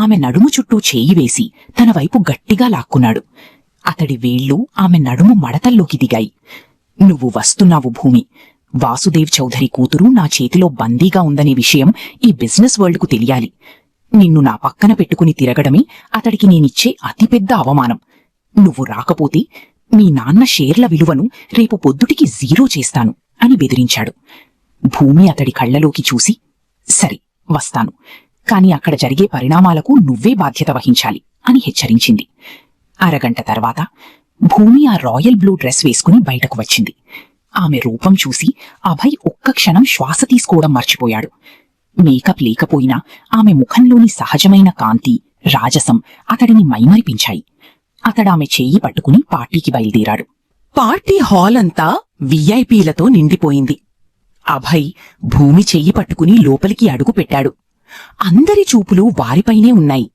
ఆమె నడుము చుట్టూ చేయి వేసి తన వైపు గట్టిగా లాక్కున్నాడు. అతడి వేళ్లు ఆమె నడుము మడతల్లోకి దిగాయి. నువ్వు వస్తున్నావు భూమి. వాసుదేవ్ చౌధరి కూతురు నా చేతిలో బందీగా ఉందనే విషయం ఈ బిజినెస్ వరల్డ్కు తెలియాలి. నిన్ను నా పక్కన పెట్టుకుని తిరగడమే అతడికి నేనిచ్చే అతిపెద్ద అవమానం. నువ్వు రాకపోతే మీ నాన్న షేర్ల విలువను రేపు పొద్దుటికి 0 చేస్తాను అని బెదిరించాడు. భూమి అతడి కళ్లలోకి చూసి, సరే వస్తాను, కాని అక్కడ జరిగే పరిణామాలకు నువ్వే బాధ్యత వహించాలి అని హెచ్చరించింది. అరగంట తర్వాత భూమి ఆ రాయల్ బ్లూ డ్రెస్ వేసుకుని బయటకు వచ్చింది. ఆమె రూపం చూసి అభయ్ ఒక్క క్షణం శ్వాస తీసుకోవడం మర్చిపోయాడు. మేకప్ లేకపోయినా ఆమె ముఖంలోని సహజమైన కాంతి, రాజసం అతడిని మైమరిపించాయి. అతడామె చెయ్యి పట్టుకుని పార్టీకి బయలుదేరాడు. పార్టీ హాల్ అంతా విఐపీలతో నిండిపోయింది. అభయ్ భూమి చెయ్యి పట్టుకుని లోపలికి అడుగు పెట్టాడు. అందరి చూపులు వారిపైనే ఉన్నాయి.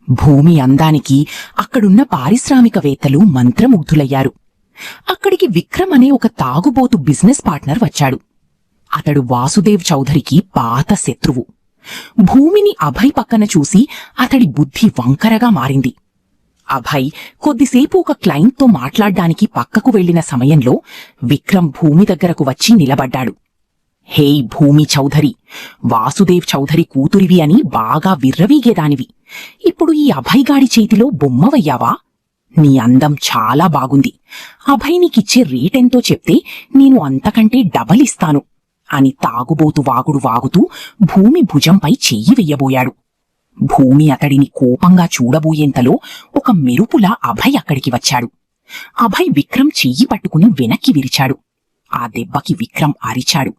భూమి అందానికి అక్కడున్న పారిశ్రామికవేత్తలు మంత్రముగ్ధులయ్యారు. అక్కడికి విక్రమ్ అనే ఒక తాగుబోతు బిజినెస్ పార్ట్నర్ వచ్చాడు. అతడు వాసుదేవ్ చౌధరికి పాత శత్రువు. భూమిని అభయ్ పక్కన చూసి అతడి బుద్ధి వంకరగా మారింది. అభయ్ కొద్దిసేపు ఒక క్లయింట్తో మాట్లాడ్డానికి పక్కకు వెళ్లిన సమయంలో విక్రమ్ భూమి దగ్గరకు వచ్చి నిలబడ్డాడు. హే భూమి చౌధరి, వాసుదేవ్ చౌధరి కూతురివి అని బాగా విర్రవీగేదానివి. ఇప్పుడు ఈ అభయ్ గాడి చేతిలో బొమ్మవయ్యావా? నీ అందం చాలా బాగుంది. అభయ్ నీకిచ్చే రేటెంతో చెప్తే నేను అంతకంటే డబల్ ఇస్తాను అని తాగుబోతు వాగుడు వాగుతూ భూమి భుజంపై చెయ్యి వెయ్యబోయాడు. భూమి అతడిని కోపంగా చూడబోయేంతలో ఒక మెరుపులా అభయ్ అక్కడికి వచ్చాడు. అభయ్ విక్రమ్ చెయ్యి పట్టుకుని వెనక్కి విరిచాడు. ఆ దెబ్బకి విక్రమ్ అరిచాడు.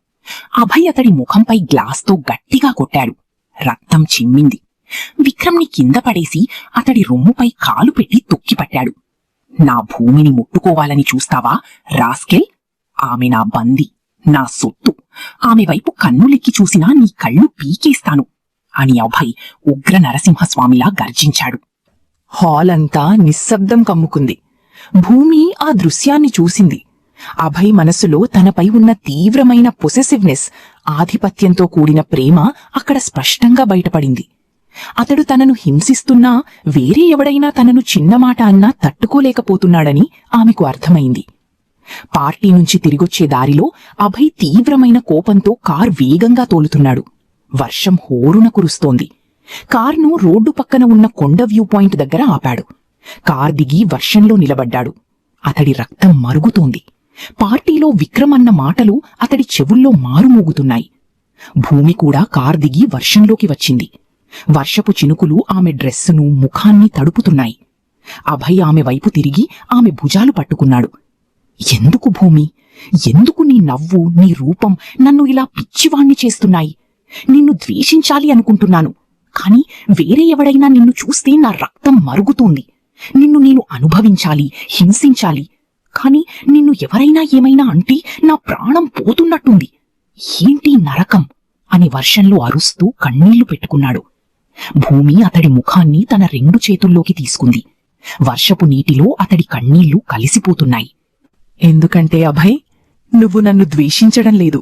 అభయ్ అతడి ముఖంపై గ్లాస్తో గట్టిగా కొట్టాడు. రక్తం చిమ్మింది. విక్రమ్ని కింద పడేసి అతడి రొమ్ముపై కాలు పెట్టి తొక్కిపట్టాడు. నా భూమిని ముట్టుకోవాలని చూస్తావా రాస్కెల్? ఆమె నా బందీ, నా సొత్తు. ఆమె వైపు కన్నులెక్కి చూసినా నీ కళ్ళు పీకేస్తాను అని అభయ్ ఉగ్ర నరసింహస్వామిలా గర్జించాడు. హాల్ అంతా నిశ్శబ్దం కమ్ముకుంది. భూమి ఆ దృశ్యాన్ని చూసింది. అభయ్ మనసులో తనపై ఉన్న తీవ్రమైన పొసెసివ్నెస్, ఆధిపత్యంతో కూడిన ప్రేమ అక్కడ స్పష్టంగా బయటపడింది. అతడు తనను హింసిస్తున్నా వేరే ఎవడైనా తనను చిన్నమాట అన్నా తట్టుకోలేకపోతున్నాడని ఆమెకు అర్థమైంది. పార్టీ నుంచి తిరిగొచ్చే దారిలో అభయ్ తీవ్రమైన కోపంతో కార్ వేగంగా తోలుతున్నాడు. వర్షం హోరున కురుస్తోంది. కార్ను రోడ్డు పక్కన ఉన్న కొండ వ్యూ పాయింట్ దగ్గర ఆపాడు. కార్ దిగి వర్షంలో నిలబడ్డాడు. అతడి రక్తం మరుగుతోంది. పార్టీలో విక్రమ్ అన్న మాటలు అతడి చెవుల్లో మారుమోగుతున్నాయి. భూమి కూడా కార్ దిగి వర్షంలోకి వచ్చింది. వర్షపు చినుకులు ఆమె డ్రెస్సును, ముఖాన్ని తడుపుతున్నాయి. అభయ్ ఆమె వైపు తిరిగి ఆమె భుజాలు పట్టుకున్నాడు. ఎందుకు భూమి? ఎందుకు నీ నవ్వు, నీ రూపం నన్ను ఇలా పిచ్చివాణ్ణి చేస్తున్నాయి? నిన్ను ద్వేషించాలి అనుకుంటున్నాను, కాని వేరే ఎవడైనా నిన్ను చూస్తే నా రక్తం మరుగుతోంది. నిన్ను నేను అనుభవించాలి, హింసించాలి. కాని నిన్ను ఎవరైనా ఏమైనా అంటే నా ప్రాణం పోతున్నట్టుంది. ఏంటి నరకం అని వర్షంలో అరుస్తూ కన్నీళ్లు పెట్టుకున్నాడు. భూమి అతడి ముఖాన్ని తన 2 చేతుల్లోకి తీసుకుంది. వర్షపు నీటిలో అతడి కన్నీళ్లు కలిసిపోతున్నాయి. ఎందుకంటే అభయ్, నువ్వు నన్ను ద్వేషించడం లేదు.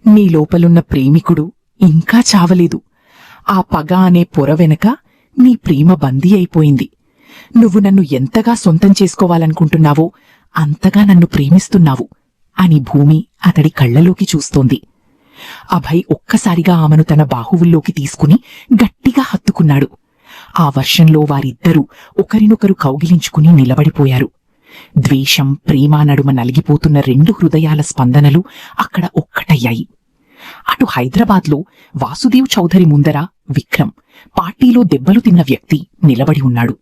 నీ లోపలున్న ప్రేమికుడు ఇంకా చావలేదు. ఆ పగ అనే పొర వెనక నీ ప్రేమ బందీ అయిపోయింది. నువ్వు నన్ను ఎంతగా సొంతం చేసుకోవాలనుకుంటున్నావో అంతగా నన్ను ప్రేమిస్తున్నావు అని భూమి అతడి కళ్లలోకి చూస్తోంది. అభయ్ ఒక్కసారిగా ఆమెను తన బాహువుల్లోకి తీసుకుని గట్టిగా హత్తుకున్నాడు. ఆ వర్షంలో వారిద్దరూ ఒకరినొకరు కౌగిలించుకుని నిలబడిపోయారు. ద్వేషం, ప్రేమ నడుమ నలిగిపోతున్న 2 హృదయాల స్పందనలు అక్కడ ఒక్కటయ్యాయి. అటు హైదరాబాద్లో వాసుదేవ్ చౌధరి ముందర విక్రమ్, పార్టీలో దెబ్బలు తిన్న వ్యక్తి, నిలబడి ఉన్నాడు.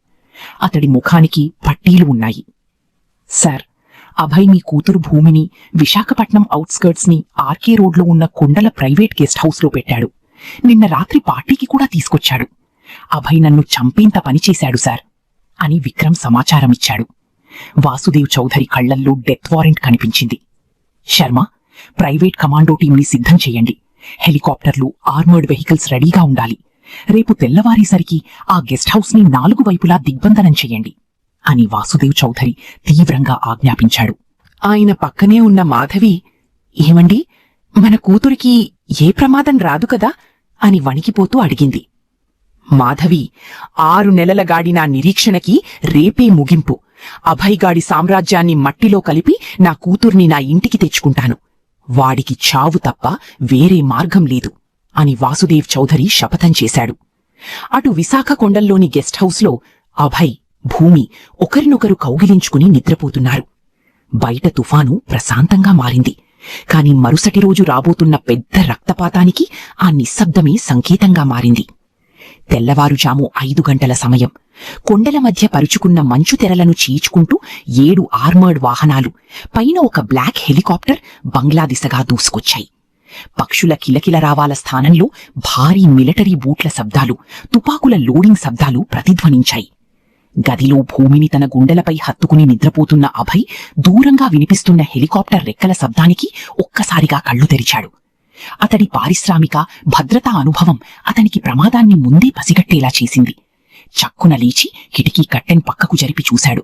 అతడి ముఖానికి పట్టీలు ఉన్నాయి. సార్, అభయ్ మీ కూతురు భూమిని విశాఖపట్నం ఔట్స్కర్ట్స్ ని ఆర్కే రోడ్లో ఉన్న కొండల ప్రైవేట్ గెస్ట్ హౌస్లో పెట్టాడు. నిన్న రాత్రి పార్టీకి కూడా తీసుకొచ్చాడు. అభయ్ నన్ను చంపేంత పనిచేశాడు సార్ అని విక్రమ్ సమాచారమిచ్చాడు. వాసుదేవ్ చౌధరి కళ్లల్లో డెత్ వారెంట్ కనిపించింది. శర్మ, ప్రైవేట్ కమాండో టీంని సిద్ధం చెయ్యండి. హెలికాప్టర్లు, ఆర్మర్డ్ వెహికల్స్ రెడీగా ఉండాలి. రేపు తెల్లవారేసరికి ఆ గెస్ట్ హౌస్ ని 4 వైపులా దిగ్బంధనం చెయ్యండి అని వాసుదేవ్ చౌధరి తీవ్రంగా ఆజ్ఞాపించాడు. ఆయన పక్కనే ఉన్న మాధవి, ఏమండి, మన కూతురికి ఏ ప్రమాదం రాదు కదా అని వణికిపోతూ అడిగింది. మాధవి, 6 నెలల గాడి నా నిరీక్షణకి రేపే ముగింపు. అభయ్గాడి సామ్రాజ్యాన్ని మట్టిలో కలిపి నా కూతుర్ని నా ఇంటికి తెచ్చుకుంటాను. వాడికి చావు తప్ప వేరే మార్గం లేదు అని వాసుదేవ్ చౌధరి శపథం చేశాడు. అటు విశాఖ కొండల్లోని గెస్ట్ హౌస్లో అభయ్, భూమి ఒకరినొకరు కౌగిలించుకుని నిద్రపోతున్నారు. బయట తుఫాను ప్రశాంతంగా మారింది. కాని మరుసటి రోజు రాబోతున్న పెద్ద రక్తపాతానికి ఆ నిశ్శబ్దమే సంకేతంగా మారింది. తెల్లవారుజాము 5 గంటల సమయం. కొండల మధ్య పరుచుకున్న మంచు తెరలను చీల్చుకుంటూ 7 ఆర్మర్డ్ వాహనాలు, పైన ఒక బ్లాక్ హెలికాప్టర్ బంగ్లా దిశగా దూసుకొచ్చాయి. పక్షుల కిలకిల రావాల స్థానంలో భారీ మిలిటరీ బూట్ల శబ్దాలు, తుపాకుల లోడింగ్ శబ్దాలు ప్రతిధ్వనించాయి. గదిలో భూమిని తన గుండెలపై హత్తుకుని నిద్రపోతున్న అభయ్ దూరంగా వినిపిస్తున్న హెలికాప్టర్ రెక్కల శబ్దానికి ఒక్కసారిగా కళ్ళు తెరిచాడు. అతడి పారిశ్రామిక భద్రతా అనుభవం అతనికి ప్రమాదాన్ని ముందే పసిగట్టేలా చేసింది. చక్కున లేచి కిటికీ కట్టెన్ పక్కకు జరిపి చూశాడు.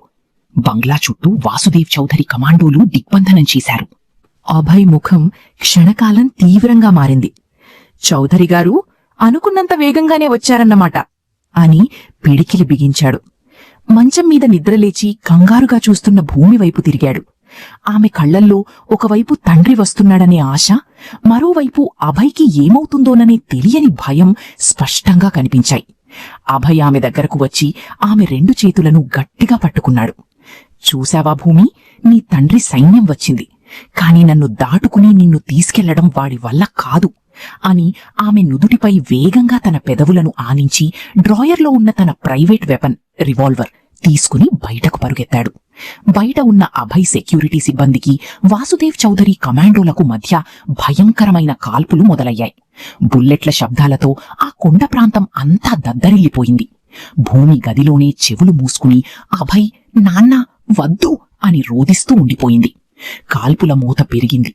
బంగ్లా చుట్టూ వాసుదేవ్ చౌధరి కమాండోలు దిగ్బంధనం చేశారు. అభయ్ ముఖం క్షణకాలం తీవ్రంగా మారింది. చౌధరిగారు అనుకున్నంత వేగంగానే వచ్చారన్నమాట అని పిడికిలి బిగించాడు. మంచం మీద నిద్రలేచి కంగారుగా చూస్తున్న భూమి వైపు తిరిగాడు. ఆమె కళ్లల్లో ఒకవైపు తండ్రి వస్తున్నాడనే ఆశ, మరోవైపు అభయ్కి ఏమవుతుందోననే తెలియని భయం స్పష్టంగా కనిపించాయి. అభయ్ ఆమె దగ్గరకు వచ్చి ఆమె 2 చేతులను గట్టిగా పట్టుకున్నాడు. చూశావా భూమి, నీ తండ్రి సైన్యం వచ్చింది. కాని నన్ను దాటుకుని నిన్ను తీసుకెళ్లడం వాడి వల్ల కాదు. అని ఆమె నుదుటిపై వేగంగా తన పెదవులను ఆనించి డ్రాయర్లో ఉన్న తన ప్రైవేట్ వెపన్ రివాల్వర్ తీసుకుని బయటకు పరుగెత్తాడు. బయట ఉన్న అభయ్ సెక్యూరిటీ సిబ్బందికి వాసుదేవ్ చౌదరి కమాండోలకు మధ్య భయంకరమైన కాల్పులు మొదలయ్యాయి. బుల్లెట్ల శబ్దాలతో ఆ కొండ ప్రాంతం అంతా దద్దరిల్లిపోయింది. భూమి గదిలోనే చెవులు మూసుకుని అభయ్ నాన్నా వద్దు అని రోదిస్తూ ఉండిపోయింది. కాల్పుల మూత పెరిగింది.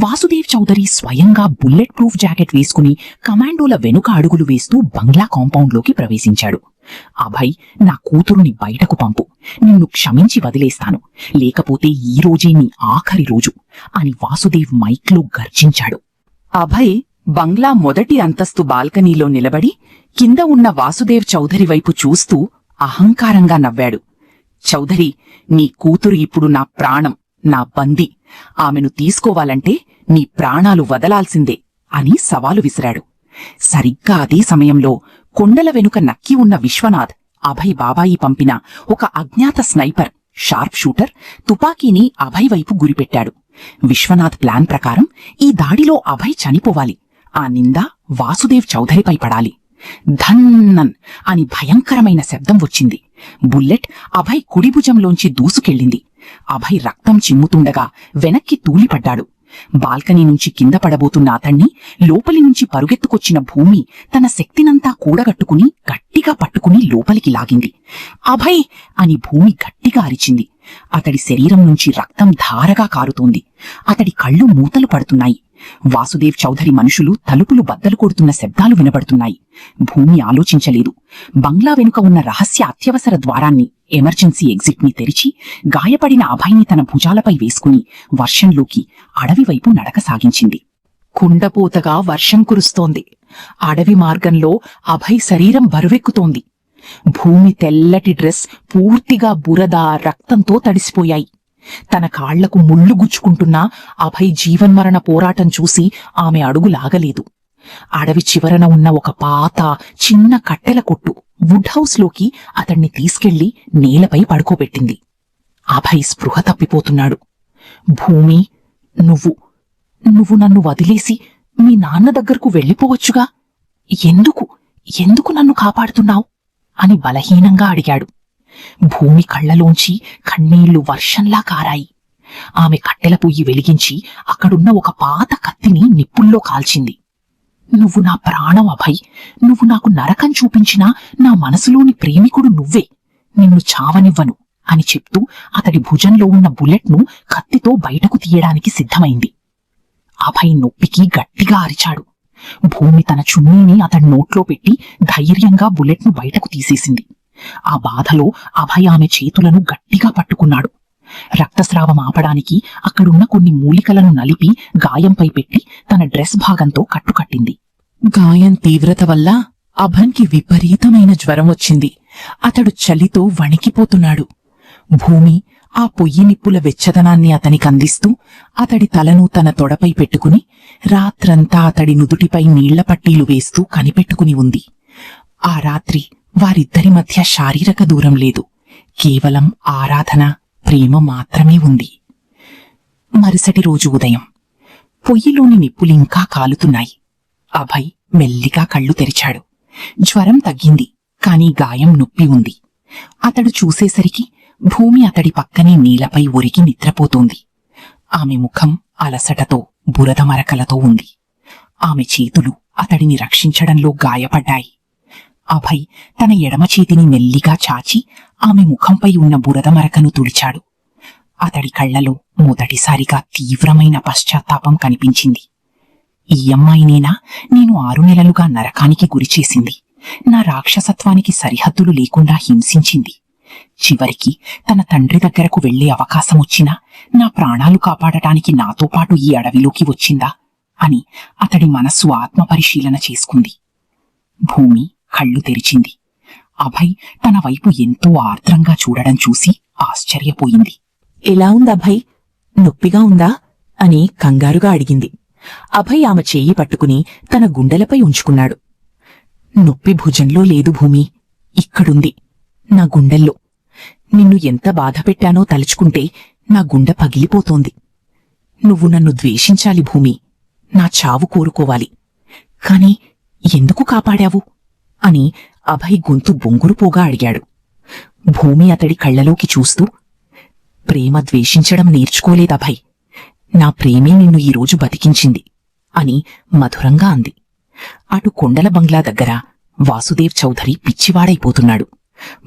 వాసుదేవ్ చౌదరి స్వయంగా బుల్లెట్ ప్రూఫ్ జాకెట్ వేసుకుని కమాండోల వెనుక అడుగులు వేస్తూ బంగ్లా కాంపౌండ్లోకి ప్రవేశించాడు. అభయ్, నా కూతురుని బయటకు పంపు, నిన్ను క్షమించి వదిలేస్తాను, లేకపోతే ఈ రోజే నీ ఆఖరి రోజు అని వాసుదేవ్ మైక్లో గర్జించాడు. అభయ్ బంగ్లా మొదటి అంతస్తు బాల్కనీలో నిలబడి కింద ఉన్న వాసుదేవ్ చౌదరి వైపు చూస్తూ అహంకారంగా నవ్వాడు. చౌదరి, నీ కూతురు ఇప్పుడు నా ప్రాణం, నా బందీ. ఆమెను తీసుకోవాలంటే నీ ప్రాణాలు వదలాల్సిందే అని సవాలు విసిరాడు. సరిగ్గా అదే సమయంలో కొండల వెనుక నక్కి ఉన్న విశ్వనాథ్, అభయ్ బాబాయి పంపిన ఒక అజ్ఞాత స్నైపర్ షార్ప్ షూటర్ తుపాకీని అభయ్ వైపు గురిపెట్టాడు. విశ్వనాథ్ ప్లాన్ ప్రకారం ఈ దాడిలో అభయ్ చనిపోవాలి. ఆ నింద వాసుదేవ్ చౌదరిపై పడాలి. ధన్నన్ అని భయంకరమైన శబ్దం వచ్చింది. బుల్లెట్ అభయ్ కుడిభుజంలోంచి దూసుకెళ్ళింది. అభయ్ రక్తం చిమ్ముతుండగా వెనక్కి తూలిపడ్డాడు. బాల్కనీ నుంచి కింద పడబోతున్న అతణ్ణి లోపలి నుంచి పరుగెత్తుకొచ్చిన భూమి తన శక్తినంతా కూడగట్టుకుని గట్టిగా పట్టుకుని లోపలికి లాగింది. అభయ్ అని భూమి గట్టిగా అరిచింది. అతడి శరీరం నుంచి రక్తం ధారగా కారుతోంది. అతడి కళ్ళు మూతలు పడుతున్నాయి. వాసుదేవ్ చౌదరి మనుషులు తలుపులు బద్దలు కొడుతున్న శబ్దాలు వినబడుతున్నాయి. భూమి ఆలోచించలేదు. బంగ్లా వెనుక ఉన్న రహస్య అత్యవసర ద్వారాన్ని, ఎమర్జెన్సీ ఎగ్జిట్ ని తెరిచి గాయపడిన అభయ్ని తన భుజాలపై వేసుకుని వర్షంలోకి అడవివైపు నడక సాగించింది. కుండపోతగా వర్షం కురుస్తోంది. అడవి మార్గంలో అభయ్ శరీరం బరువెక్కుతోంది. భూమి తెల్లటి డ్రెస్ పూర్తిగా బురద, రక్తంతో తడిసిపోయాయి. తన కాళ్లకు ముళ్ళు గుచ్చుకుంటున్నా అభయ్ జీవన్మరణ పోరాటం చూసి ఆమె అడుగు లాగలేదు. అడవి చివరన ఉన్న ఒక పాత చిన్న కట్టెల కొట్టు వుడ్ హౌస్లోకి అతణ్ణి తీసుకెళ్లి నేలపై పడుకోబెట్టింది. అభయ్ స్పృహ తప్పిపోతున్నాడు. భూమి, నువ్వు నన్ను వదిలేసి మీ నాన్న దగ్గరకు వెళ్ళిపోవచ్చుగా. ఎందుకు నన్ను కాపాడుతున్నావు అని బలహీనంగా అడిగాడు. భూమి కళ్లలోంచి కన్నీళ్లు వర్షంలా కారాయి. ఆమె కట్టెల పొయ్యి వెలిగించి అక్కడున్న ఒక పాత కత్తిని నిప్పుల్లో కాల్చింది. నువ్వు నా ప్రాణం అభయ్, నువ్వు నాకు నరకం చూపించినా నా మనసులోని ప్రేమికుడు నువ్వే, నిన్ను చావనివ్వను అని చెప్తూ అతడి భుజంలో ఉన్న బుల్లెట్ను కత్తితో బయటకు తీయడానికి సిద్ధమైంది. అభయ్ నొప్పికి గట్టిగా అరిచాడు. భూమి తన చున్నీని అతడి నోట్లో పెట్టి ధైర్యంగా బుల్లెట్ను బయటకు తీసేసింది. ఆ బాధలో అభయ్ ఆమె చేతులను గట్టిగా పట్టుకున్నాడు. రక్తస్రావం ఆపడానికి అక్కడున్న కొన్ని మూలికలను నలిపి గాయంపై పెట్టి తన డ్రెస్ భాగంతో కట్టుకట్టింది. గాయం తీవ్రత వల్ల అభన్కి విపరీతమైన జ్వరం వచ్చింది. అతడు చలితో వణికిపోతున్నాడు. భూమి ఆ పొయ్యి నిప్పుల వెచ్చదనాన్ని అతనికందిస్తూ అతడి తలను తన తొడపై పెట్టుకుని రాత్రంతా అతడి నుదుటిపై నీళ్ల పట్టీలు వేస్తూ కనిపెట్టుకుని ఉంది. ఆ రాత్రి వారిద్దరి మధ్య శారీరక దూరం లేదు, కేవలం ఆరాధన, ప్రేమ మాత్రమే ఉంది. మరుసటి రోజు ఉదయం పొయ్యిలోని నిప్పులింకా కాలుతున్నాయి. అభయ్ మెల్లిగా కళ్ళు తెరిచాడు. జ్వరం తగ్గింది, కాని గాయం నొప్పి ఉంది. అతడు చూసేసరికి భూమి అతడి పక్కనే నీలపై ఒరిగి నిద్రపోతోంది. ఆమె ముఖం అలసటతో, బురద మరకలతో ఉంది. ఆమె చేతులు అతడిని రక్షించడంలో గాయపడ్డాయి. అభయ్ తన ఎడమ చేతిని మెల్లిగా చాచి ఆమె ముఖంపై ఉన్న బురద మరకను తుడిచాడు. అతడి కళ్లలో మొదటిసారిగా తీవ్రమైన పశ్చాత్తాపం కనిపించింది. ఈ అమ్మాయినేనా నేను 6 నెలలుగా నరకానికి గురిచేసింది, నా రాక్షసత్వానికి సరిహద్దులు లేకుండా హింసించింది. చివరికి తన తండ్రి దగ్గరకు వెళ్లే అవకాశమొచ్చినా నా ప్రాణాలు కాపాడటానికి నాతో పాటు ఈ అడవిలోకి వచ్చిందా అని అతడి మనస్సు ఆత్మపరిశీలన చేసుకుంది. భూమి కళ్ళు తెరిచింది. అభయ్ తన వైపు ఎంతో ఆర్ద్రంగా చూడడం చూసి ఆశ్చర్యపోయింది. ఎలా ఉంది అభయ్, నొప్పిగా ఉందా అని కంగారుగా అడిగింది. అభయ్ ఆమె చెయ్యి పట్టుకుని తన గుండెలపై ఉంచుకున్నాడు. నొప్పి భుజంలో లేదు భూమి, ఇక్కడుంది, నా గుండెల్లో. నిన్ను ఎంత బాధపెట్టానో తలుచుకుంటే నా గుండె పగిలిపోతోంది. నువ్వు నన్ను ద్వేషించాలి భూమి, నా చావు కోరుకోవాలి. కాని ఎందుకు కాపాడావు అని అభయ్ గొంతు బొంగురుపోగా అడిగాడు. భూమి అతడి కళ్లలోకి చూస్తూ, ప్రేమ ద్వేషించడం నేర్చుకోలేదభయ్. నా ప్రేమే నిన్ను ఈరోజు బతికించింది అని మధురంగా అంది. అటు కొండల బంగ్లా దగ్గర వాసుదేవ్ చౌధరి పిచ్చివాడైపోతున్నాడు.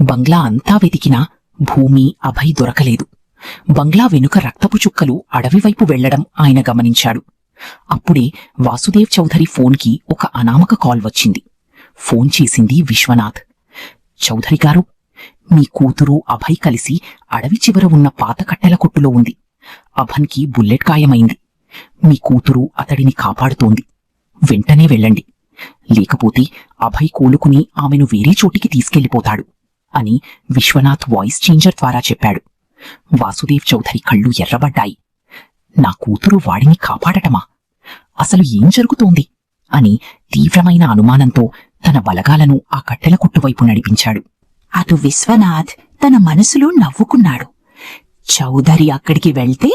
బంగ్లా అంతా వెతికినా భూమి, అభయ్ దొరకలేదు. బంగ్లా వెనుక రక్తపు చుక్కలు అడవివైపు వెళ్లడం ఆయన గమనించాడు. అప్పుడే వాసుదేవ్ చౌధరి ఫోన్కి ఒక అనామక కాల్ వచ్చింది. ఫోన్ చేసింది విశ్వనాథ్. చౌధరి గారు, మీ కూతురు అభయ్ కలిసి అడవి చివర ఉన్న పాత కట్టెల కొట్టులో ఉంది. అభన్కి బుల్లెట్ గాయమైంది. మీ కూతురు అతడిని కాపాడుతోంది. వెంటనే వెళ్ళండి, లేకపోతే అభయ్ కోలుకుని ఆమెను వేరే చోటికి తీసుకెళ్లిపోతాడు అని విశ్వనాథ్ వాయిస్ చేంజర్ ద్వారా చెప్పాడు. వాసుదేవ్ చౌధరి కళ్ళు ఎర్రబడ్డాయి. నా కూతురు వాడిని కాపాడటమా? అసలు ఏం జరుగుతోంది అని తీవ్రమైన అనుమానంతో తన బలగాలను ఆ కట్టెల కొట్టువైపు నడిపించాడు. అటు విశ్వనాథ్ తన మనసులో నవ్వుకున్నాడు. చౌధరి అక్కడికి వెళ్తే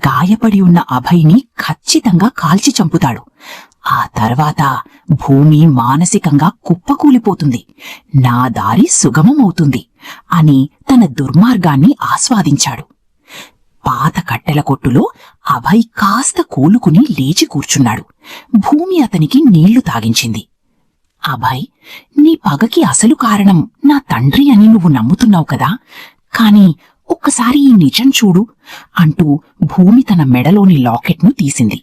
గాయపడి ఉన్న అభయ్ని ఖచ్చితంగా కాల్చి చంపుతాడు. ఆ తర్వాత భూమి మానసికంగా కుప్పకూలిపోతుంది. నా దారి సుగమమవుతుంది అని తన దుర్మార్గాన్ని ఆస్వాదించాడు. పాత కట్టెల కొట్టులో అభయ్ కాస్త కోలుకుని లేచి కూర్చున్నాడు. భూమి అతనికి నీళ్లు తాగించింది. అభయ్, నీ పగకి అసలు కారణం నా తండ్రి అని నువ్వు నమ్ముతున్నావు కదా, కాని ఒక్కసారి ఈ నిజం చూడు అంటూ భూమి తన మెడలోని లాకెట్ను తీసింది.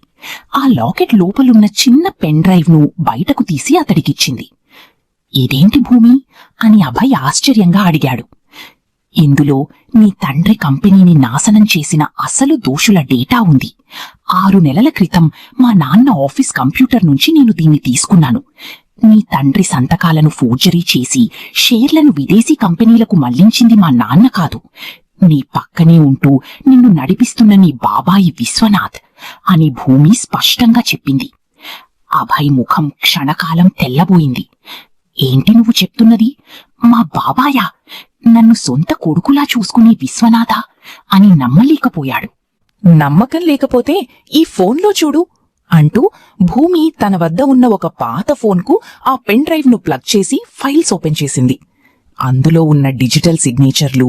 ఆ లాకెట్ లోపలున్న చిన్న పెన్ డ్రైవ్ను బయటకు తీసి అతడికిచ్చింది. ఇదేంటి భూమి అని అభయ్ ఆశ్చర్యంగా అడిగాడు. ఇందులో నీ తండ్రి కంపెనీని నాశనం చేసిన అసలు దోషుల డేటా ఉంది. 6 నెలల క్రితం మా నాన్న ఆఫీస్ కంప్యూటర్ నుంచి నేను దీన్ని తీసుకున్నాను. నీ తండ్రి సంతకాలను ఫోర్జరీ చేసి షేర్లను విదేశీ కంపెనీలకు మళ్లించింది మా నాన్న కాదు, నీ పక్కనే ఉంటూ నిన్ను నడిపిస్తున్న నీ బాబాయి విశ్వనాథ్ అని భూమి స్పష్టంగా చెప్పింది. అభయ్ ముఖం క్షణకాలం తెల్లబోయింది. ఏంటి నువ్వు చెప్తున్నది? మా బాబాయా? నన్ను సొంత కొడుకులా చూసుకునే విశ్వనాథా అని నమ్మలేకపోయాడు. నమ్మకం లేకపోతే ఈ ఫోన్లో చూడు అంటూ భూమి తన వద్ద ఉన్న ఒక పాత ఫోన్కు ఆ పెన్ డ్రైవ్ను ప్లగ్ చేసి ఫైల్స్ ఓపెన్ చేసింది. అందులో ఉన్న డిజిటల్ సిగ్నేచర్లు,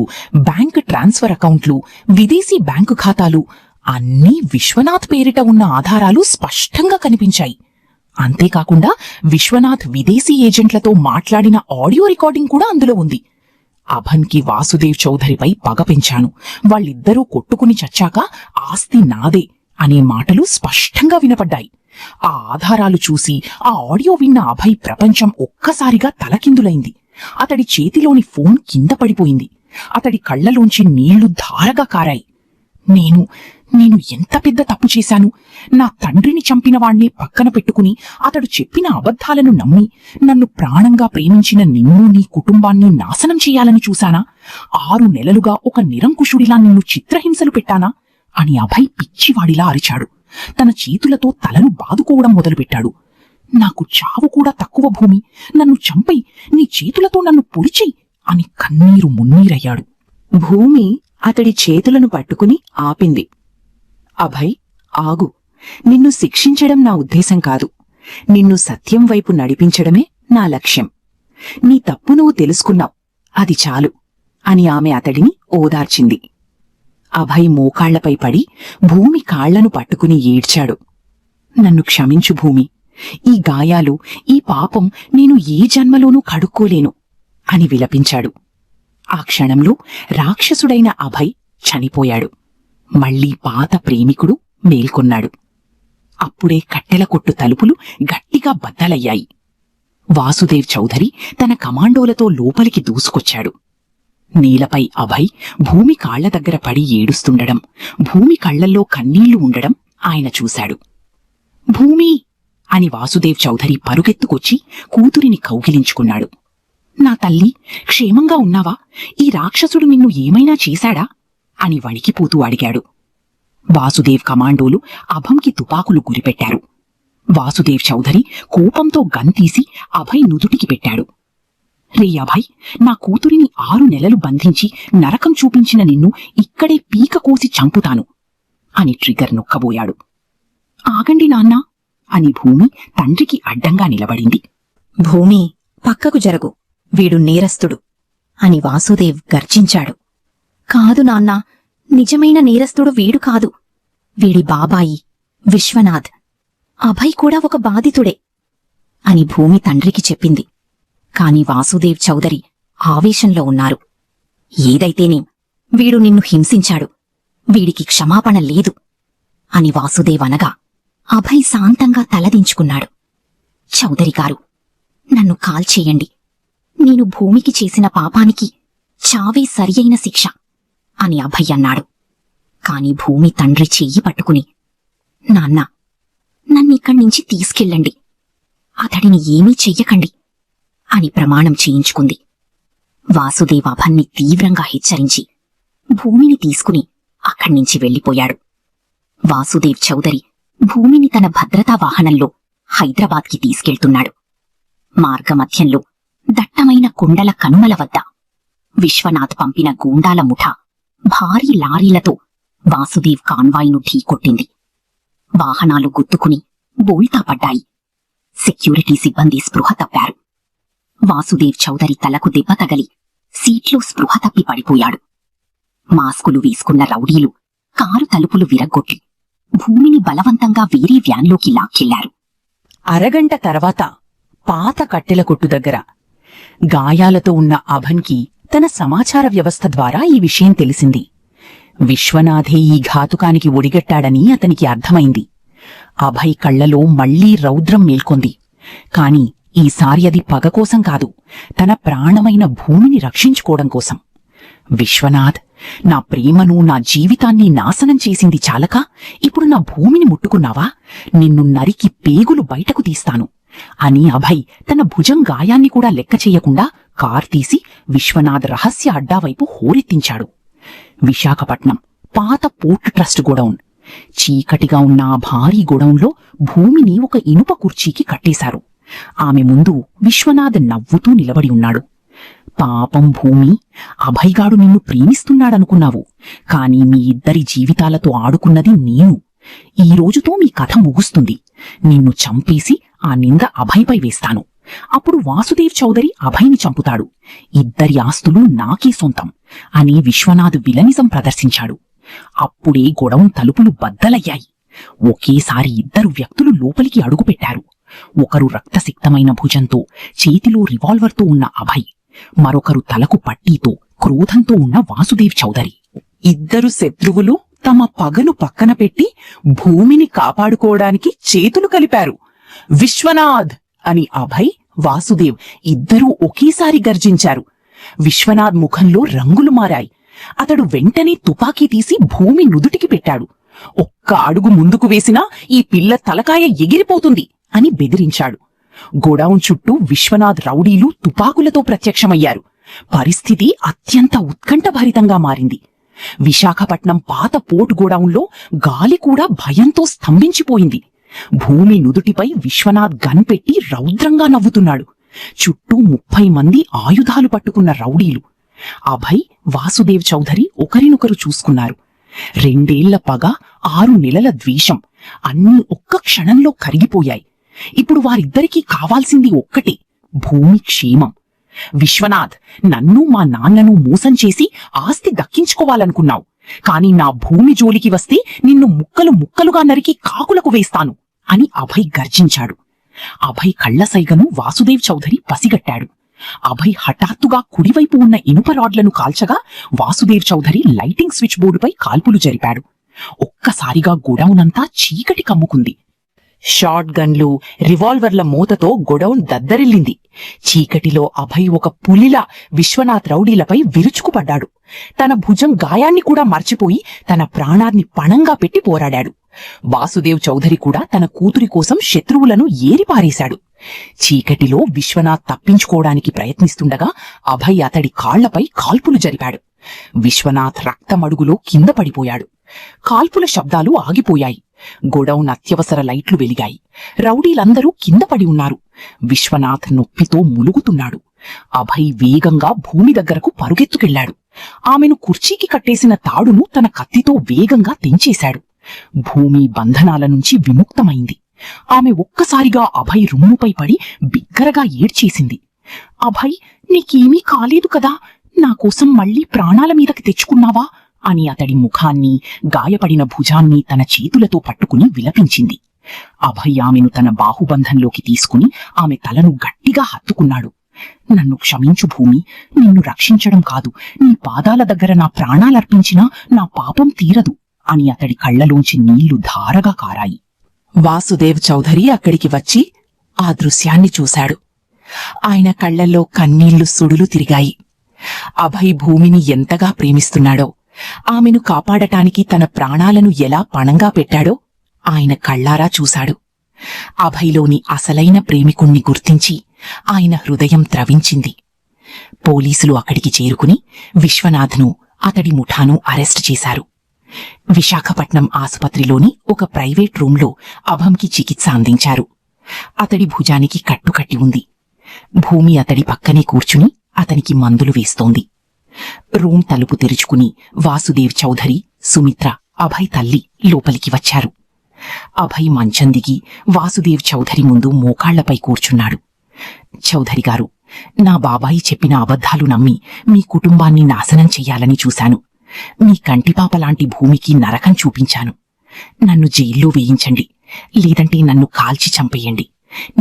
బ్యాంక్ ట్రాన్స్ఫర్ అకౌంట్లు, విదేశీ బ్యాంకు ఖాతాలు అన్నీ విశ్వనాథ్ పేరిట ఉన్న ఆధారాలు స్పష్టంగా కనిపించాయి. అంతేకాకుండా విశ్వనాథ్ విదేశీ ఏజెంట్లతో మాట్లాడిన ఆడియో రికార్డింగ్ కూడా అందులో ఉంది. అభన్కి వాసుదేవ్ చౌధరిపై పగ పెంచాను, వాళ్ళిద్దరూ కొట్టుకుని చచ్చాక ఆస్తి నాదే అనే మాటలు స్పష్టంగా వినపడ్డాయి. ఆ ఆధారాలు చూసి ఆ ఆడియో విన్న అభయ్ ప్రపంచం ఒక్కసారిగా తలకిందులైంది. అతడి చేతిలోని ఫోన్ కింద పడిపోయింది. అతడి కళ్లలోంచి నీళ్లు ధారగా కారాయి. నేను ఎంత పెద్ద తప్పు చేశాను? నా తండ్రిని చంపినవాణ్ణి పక్కన పెట్టుకుని అతడు చెప్పిన అబద్ధాలను నమ్మి నన్ను ప్రాణంగా ప్రేమించిన నిన్ను, నీ కుటుంబాన్ని నాశనం చేయాలని చూశానా? 6 నెలలుగా ఒక నిరంకుశుడిలా నిన్ను చిత్రహింసలు పెట్టానా అని అభయ్ పిచ్చివాడిలా అరిచాడు. తన చేతులతో తలను బాదుకోవడం మొదలుపెట్టాడు. నాకు చావు కూడా తక్కువ భూమి, నన్ను చంపై, నీ చేతులతో నన్ను పొడిచెయ్ అని కన్నీరు మున్నీరయ్యాడు. భూమి అతడి చేతులను పట్టుకుని ఆపింది. అభయ్, ఆగు. నిన్ను శిక్షించడం నా ఉద్దేశం కాదు. నిన్ను సత్యం వైపు నడిపించడమే నా లక్ష్యం. నీ తప్పు నువ్వు తెలుసుకున్నావు, అది చాలు అని ఆమె అతడిని ఓదార్చింది. అభయ్ మోకాళ్లపై పడి భూమి కాళ్లను పట్టుకుని ఏడ్చాడు. నన్ను క్షమించు భూమి, ఈ గాయాలు, ఈ పాపం నేను ఏ జన్మలోనూ కడుక్కోలేను అని విలపించాడు. ఆ క్షణంలో రాక్షసుడైన అభయ్ చనిపోయాడు. మళ్లీ పాత ప్రేమికుడు మేల్కొన్నాడు. అప్పుడే కట్టెల కొట్టు తలుపులు గట్టిగా బద్దలయ్యాయి. వాసుదేవ్ చౌధరి తన కమాండోలతో లోపలికి దూసుకొచ్చాడు. నేలపై అభయ్ భూమి కాళ్ల దగ్గర పడి ఏడుస్తుండడం, భూమి కళ్లల్లో కన్నీళ్లు ఉండడం ఆయన చూశాడు. భూమి అని వాసుదేవ్ చౌధరి పరుగెత్తుకొచ్చి కూతురిని కౌగిలించుకున్నాడు. నా తల్లి, క్షేమంగా ఉన్నావా? ఈ రాక్షసుడు నిన్ను ఏమైనా చేశాడా అని వణికిపోతూ అడిగాడు. వాసుదేవ్ కమాండోలు అభంకి తుపాకులు గురిపెట్టారు. వాసుదేవ్ చౌధరి కోపంతో గన్తీసి అభయ్ నుదుటికి పెట్టాడు. రే అభయ్, నా కూతురిని 6 నెలలు బంధించి నరకం చూపించిన నిన్ను ఇక్కడే పీక కోసి చంపుతాను అని ట్రిగర్ నొక్కబోయాడు. ఆగండి నాన్నా అని భూమి తండ్రికి అడ్డంగా నిలబడింది. భూమి, పక్కకు జరుగు, వీడు నేరస్తుడు అని వాసుదేవ్ గర్జించాడు. కాదు నాన్నా, నిజమైన నేరస్తుడు వీడు కాదు. వీడి బాబాయి విశ్వనాథ్. అభయ్ కూడా ఒక బాధితుడే అని భూమి తండ్రికి చెప్పింది. కాని వాసుదేవ్ చౌదరి ఆవేశంలో ఉన్నారు. ఏదైతేనేం, వీడు నిన్ను హింసించాడు, వీడికి క్షమాపణ లేదు అని వాసుదేవ్ అనగా అభయ్ శాంతంగా తలదించుకున్నాడు. చౌదరిగారు, నన్ను కాల్చేయండి. నేను భూమికి చేసిన పాపానికి చావే సరియైన శిక్ష అని అభయ్ అన్నాడు. కాని భూమి తండ్రి చెయ్యి పట్టుకుని, నాన్నా, నన్నిక్కడ్నించి తీసుకెళ్ళండి, అతడిని ఏమీ చెయ్యకండి అని ప్రమాణం చేయించుకుంది. వాసుదేవ్ అభన్ని తీవ్రంగా హెచ్చరించి భూమిని తీసుకుని అక్కడ్నించి వెళ్లిపోయాడు. వాసుదేవ్ చౌదరి భూమిని తన భద్రతా వాహనంలో హైదరాబాద్కి తీసుకెళ్తున్నాడు. మార్గమధ్యంలో దట్టమైన కొండల కనుమల వద్ద విశ్వనాథ్ పంపిన గూండాల ముఠ భారీ లారీలతో వాసుదేవ్ కాన్వాయ్ను ఢీకొట్టింది. వాహనాలు గుద్దుకుని బోల్తా పడ్డాయి. సెక్యూరిటీ సిబ్బంది స్పృహ తప్పారు. వాసుదేవ్ చౌదరి తలకు దెబ్బ తగలి సీట్లో స్పృహ తప్పి పడిపోయాడు. మాస్కులు వేసుకున్న రౌడీలు కారు తలుపులు విరగ్గొట్టి భూమిని బలవంతంగా వేరే వ్యాన్లోకి లాక్కెళ్లారు. అరగంట తర్వాత పాత కట్టెల కొట్టు దగ్గర గాయాలతో ఉన్న అభన్కి తన సమాచార వ్యవస్థ ద్వారా ఈ విషయం తెలిసింది. విశ్వనాథే ఈ ఘాతుకానికి ఒడిగట్టాడని అతనికి అర్థమైంది. అభయ్ కళ్లలో మళ్లీ రౌద్రం మేల్కొంది. కాని ఈసారి అది పగకోసం కాదు, తన ప్రాణమైన భూమిని రక్షించుకోవడం కోసం. విశ్వనాథ్, నా ప్రేమను, నా జీవితాన్ని నాశనం చేసింది చాలక ఇప్పుడు నా భూమిని ముట్టుకున్నావా? నిన్ను నరికి పేగులు బయటకు తీస్తాను అని అభయ్ తన భుజం గాయాన్ని కూడా లెక్క చెయ్యకుండా కార్ తీసి విశ్వనాథ్ రహస్య అడ్డావైపు హోరెత్తించాడు. విశాఖపట్నం పాత పోర్ట్ ట్రస్ట్ గోడౌన్. చీకటిగా ఉన్న ఆ భారీ గోడౌన్లో భూమిని ఒక ఇనుప కుర్చీకి కట్టేశారు. ఆమె ముందు విశ్వనాథ్ నవ్వుతూ నిలబడి ఉన్నాడు. పాపం భూమి, అభయ్గాడు నిన్ను ప్రేమిస్తున్నాడనుకున్నావు. కాని మీ ఇద్దరి జీవితాలతో ఆడుకున్నది నేను. ఈ రోజుతో మీ కథ ముగుస్తుంది. నిన్ను చంపేసి ఆ నింద అభయ్పై వేస్తాను. అప్పుడు వాసుదేవ్ చౌదరి అభయ్ని చంపుతాడు. ఇద్దరి ఆస్తులు నాకే సొంతం అని విశ్వనాథ్ విలనిజం ప్రదర్శించాడు. అప్పుడే గొడౌన్ తలుపులు బద్దలయ్యాయి. ఒకేసారి ఇద్దరు వ్యక్తులు లోపలికి అడుగుపెట్టారు. ఒకరు రక్తసిక్తమైన భుజంతో, చేతిలో రివాల్వర్తో ఉన్న అభయ్, మరొకరు తలకు పట్టీతో, క్రోధంతో ఉన్న వాసుదేవ్ చౌదరి. ఇద్దరు శత్రువులు తమ పగను పక్కన పెట్టి భూమిని కాపాడుకోవడానికి చేతులు కలిపారు. విశ్వనాథ్ అని అభయ్, వాసుదేవ్ ఇద్దరూ ఒకేసారి గర్జించారు. విశ్వనాథ్ ముఖంలో రంగులు మారాయి. అతడు వెంటనే తుపాకీ తీసి భూమి నుదుటికి పెట్టాడు. ఒక్క అడుగు ముందుకు వేసినా ఈ పిల్ల తలకాయ ఎగిరిపోతుంది అని బెదిరించాడు. గోడౌన్ చుట్టూ విశ్వనాథ్ రౌడీలు తుపాకులతో ప్రత్యక్షమయ్యారు. పరిస్థితి అత్యంత ఉత్కంఠభరితంగా మారింది. విశాఖపట్నం పాత పోర్ట్ గోడౌన్లో గాలి కూడా భయంతో స్తంభించిపోయింది. భూమి నుదుటిపై విశ్వనాథ్ గన్ పెట్టి రౌద్రంగా నవ్వుతున్నాడు. చుట్టూ 30 మంది ఆయుధాలు పట్టుకున్న రౌడీలు. అభయ్, వాసుదేవ్ చౌదరి ఒకరినొకరు చూసుకున్నారు. 2 ఏళ్ల పగ, 6 నెలల ద్వేషం అన్నీ ఒక్క క్షణంలో కరిగిపోయాయి. ఇప్పుడు వారిద్దరికీ కావాల్సింది ఒక్కటే, భూమి క్షేమం. విశ్వనాథ్, నన్ను మా నాన్నను మోసం చేసి ఆస్తి దక్కించుకోవాలనుకున్నావు. కాని నా భూమి జోలికి వస్తే నిన్ను ముక్కలు ముక్కలుగా నరికి కాకులకు వేస్తాను అని అభయ్ గర్జించాడు. అభయ్ కళ్లసైగను వాసుదేవ్ చౌదరి పసిగట్టాడు. అభయ్ హఠాత్తుగా కుడివైపు ఉన్న ఇనుప రాడ్లను కాల్చగా వాసుదేవ్ చౌదరి లైటింగ్ స్విచ్ బోర్డుపై కాల్పులు జరిపాడు. ఒక్కసారిగా గొడౌనంతా చీకటి కమ్ముకుంది. Shot గన్లు, రివాల్వర్ల మూతతో godown దద్దరిల్లింది. చీకటిలో అభయ్ ఒక పులిలా విశ్వనాథ్ రౌడీలపై విరుచుకుపడ్డాడు. తన భుజం గాయాన్ని కూడా మర్చిపోయి తన ప్రాణాన్ని పణంగా పెట్టి పోరాడాడు. వాసుదేవ్ చౌదరి కూడా తన కూతురి కోసం శత్రువులను ఏరిపారేశాడు. చీకటిలో విశ్వనాథ్ తప్పించుకోవడానికి ప్రయత్నిస్తుండగా అభయ్ అతడి కాళ్లపై కాల్పులు జరిపాడు. విశ్వనాథ్ రక్తమడుగులో కింద పడిపోయాడు. కాల్పుల శబ్దాలు ఆగిపోయాయి. గొడౌన్ అత్యవసర లైట్లు వెలిగాయి. రౌడీలందరూ కింద పడి ఉన్నారు. విశ్వనాథ్ నొప్పితో ములుగుతున్నాడు. అభయ్ వేగంగా భూమి దగ్గరకు పరుగెత్తుకెళ్లాడు. ఆమెను కుర్చీకి కట్టేసిన తాడును తన కత్తితో వేగంగా తెంచేశాడు. భూమి బంధనాల నుంచి విముక్తమైంది. ఆమె ఒక్కసారిగా అభయ్ రొమ్ముపై పడి బిగ్గరగా ఏడ్చేసింది. అభయ్, నీకేమీ కాలేదు కదా, నాకోసం మళ్లీ ప్రాణాల మీదకి తెచ్చుకున్నావా అని అతడి ముఖాన్ని, గాయపడిన భుజాన్ని తన చేతులతో పట్టుకుని విలపించింది. అభయ్ ఆమెను తన బాహుబంధంలోకి తీసుకుని ఆమె తలను గట్టిగా హత్తుకున్నాడు. నన్ను క్షమించు భూమి, నిన్ను రక్షించడం కాదు, నీ పాదాల దగ్గర నా ప్రాణాలర్పించినా నా పాపం తీరదు అని అతడి కళ్లలోంచి నీళ్లు ధారగా కారాయి. వాసుదేవ్ చౌధరి అక్కడికి వచ్చి ఆ దృశ్యాన్ని చూశాడు. ఆయన కళ్లల్లో కన్నీళ్లు సుడులు తిరిగాయి. అభయ్ భూమిని ఎంతగా ప్రేమిస్తున్నాడో, ఆమెను కాపాడటానికి తన ప్రాణాలను ఎలా పణంగా పెట్టాడో ఆయన కళ్లారా చూశాడు. అభయ్లోని అసలైన ప్రేమికుణ్ణి గుర్తించి ఆయన హృదయం ద్రవించింది. పోలీసులు అక్కడికి చేరుకుని విశ్వనాథ్ను, అతడి ముఠాను అరెస్టు చేశారు. విశాఖపట్నం ఆసుపత్రిలోని ఒక ప్రైవేట్ రూంలో అభంకి చికిత్స అందించారు. అతడి భుజానికి కట్టుకట్టి ఉంది. భూమి అతడి పక్కనే కూర్చుని అతనికి మందులు వేస్తోంది. రూమ్ తలుపు తెరుచుకుని వాసుదేవ్ చౌధరి, సుమిత్ర, అభయ్ తల్లి లోపలికి వచ్చారు. అభయ్ మంచం దిగి వాసుదేవ్ చౌధరి ముందు మోకాళ్లపై కూర్చున్నాడు. చౌధరి గారు, నా బాబాయి చెప్పిన అబద్ధాలు నమ్మి మీ కుటుంబాన్ని నాశనం చెయ్యాలని చూశాను. మీ కంటిపాపలాంటి భూమికి నరకం చూపించాను. నన్ను జైల్లో వేయించండి, లేదంటే నన్ను కాల్చి చంపేయండి.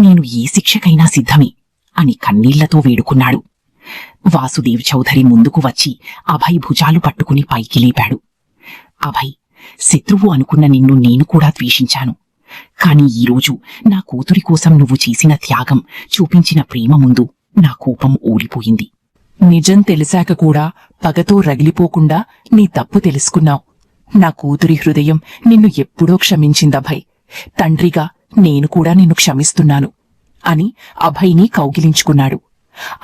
నేను ఏ శిక్షకైనా సిద్ధమే అని కన్నీళ్లతో వేడుకున్నాడు. వాసుదేవ్ చౌధరి ముందుకు వచ్చి అభయ్ భుజాలు పట్టుకుని పైకి లేపాడు. అభయ్, శత్రువు అనుకున్న నిన్ను నేను కూడా ద్వేషించాను. కాని ఈరోజు నా కూతురి కోసం నువ్వు చేసిన త్యాగం, చూపించిన ప్రేమ ముందు నా కోపం ఊడిపోయింది. నిజం తెలిసాక కూడా పగతో రగిలిపోకుండా నీ తప్పు తెలుసుకున్నావు. నా కూతురి హృదయం నిన్ను ఎప్పుడో క్షమించిందభయ్. తండ్రిగా నేను కూడా నిన్ను క్షమిస్తున్నాను అని అభయ్ని కౌగిలించుకున్నాడు.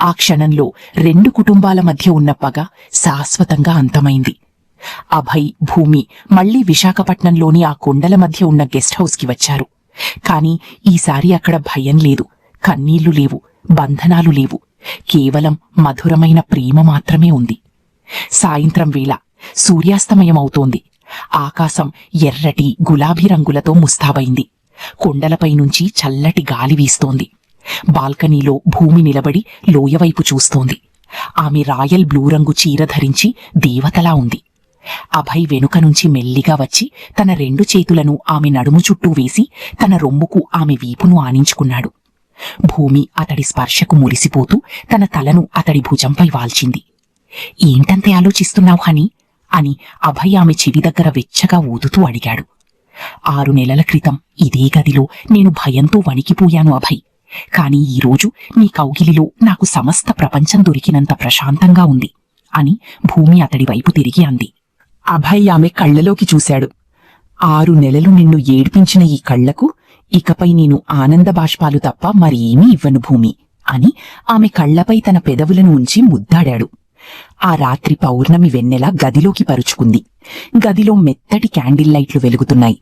ఆ క్షణంలో 2 కుటుంబాల మధ్య ఉన్న పగ శాశ్వతంగా అంతమైంది. అభయ్, భూమి మళ్లీ విశాఖపట్నంలోని ఆ కొండల మధ్య ఉన్న గెస్ట్ హౌస్కి వచ్చారు. కాని ఈసారి అక్కడ భయం లేదు, కన్నీళ్లు లేవు, బంధనాలు లేవు. కేవలం మధురమైన ప్రేమ మాత్రమే ఉంది. సాయంత్రం వేళ సూర్యాస్తమయమవుతోంది. ఆకాశం ఎర్రటి, గులాబీ రంగులతో ముస్తాబైంది. కొండలపై నుంచి చల్లటి గాలి వీస్తోంది. బాల్కనీలో భూమి నిలబడి లోయవైపు చూస్తోంది. ఆమె రాయల్ బ్లూ రంగు చీర ధరించి దేవతలా ఉంది. అభయ్ వెనుక నుంచి మెల్లిగా వచ్చి తన 2 చేతులను ఆమె నడుము చుట్టూ వేసి తన రొమ్ముకు ఆమె వీపును ఆనించుకున్నాడు. భూమి అతడి స్పర్శకు మురిసిపోతూ తన తలను అతడి భుజంపై వాల్చింది. ఏంటంతే ఆలోచిస్తున్నావు హనీ అని అభయ్ ఆమె చెవి దగ్గర వెచ్చగా ఊదుతూ అడిగాడు. 6 నెలల క్రితం ఇదే గదిలో నేను భయంతో వణికిపోయాను అభయ్. కాని ఈరోజు నీ కౌగిలిలో నాకు సమస్త ప్రపంచం దొరికినంత ప్రశాంతంగా ఉంది అని భూమి అతడి వైపు తిరిగి అంది. అభయ్ ఆమె కళ్లలోకి చూశాడు. 6 నెలలు నిన్ను ఏడ్పించిన ఈ కళ్లకు ఇకపై నేను ఆనంద బాష్పాలు తప్ప మరేమీ ఇవ్వను భూమి అని ఆమె కళ్లపై తన పెదవులను ఉంచి ముద్దాడాడు. ఆ రాత్రి పౌర్ణమి వెన్నెల గదిలోకి పరుచుకుంది. గదిలో మెత్తటి క్యాండిల్ లైట్లు వెలుగుతున్నాయి.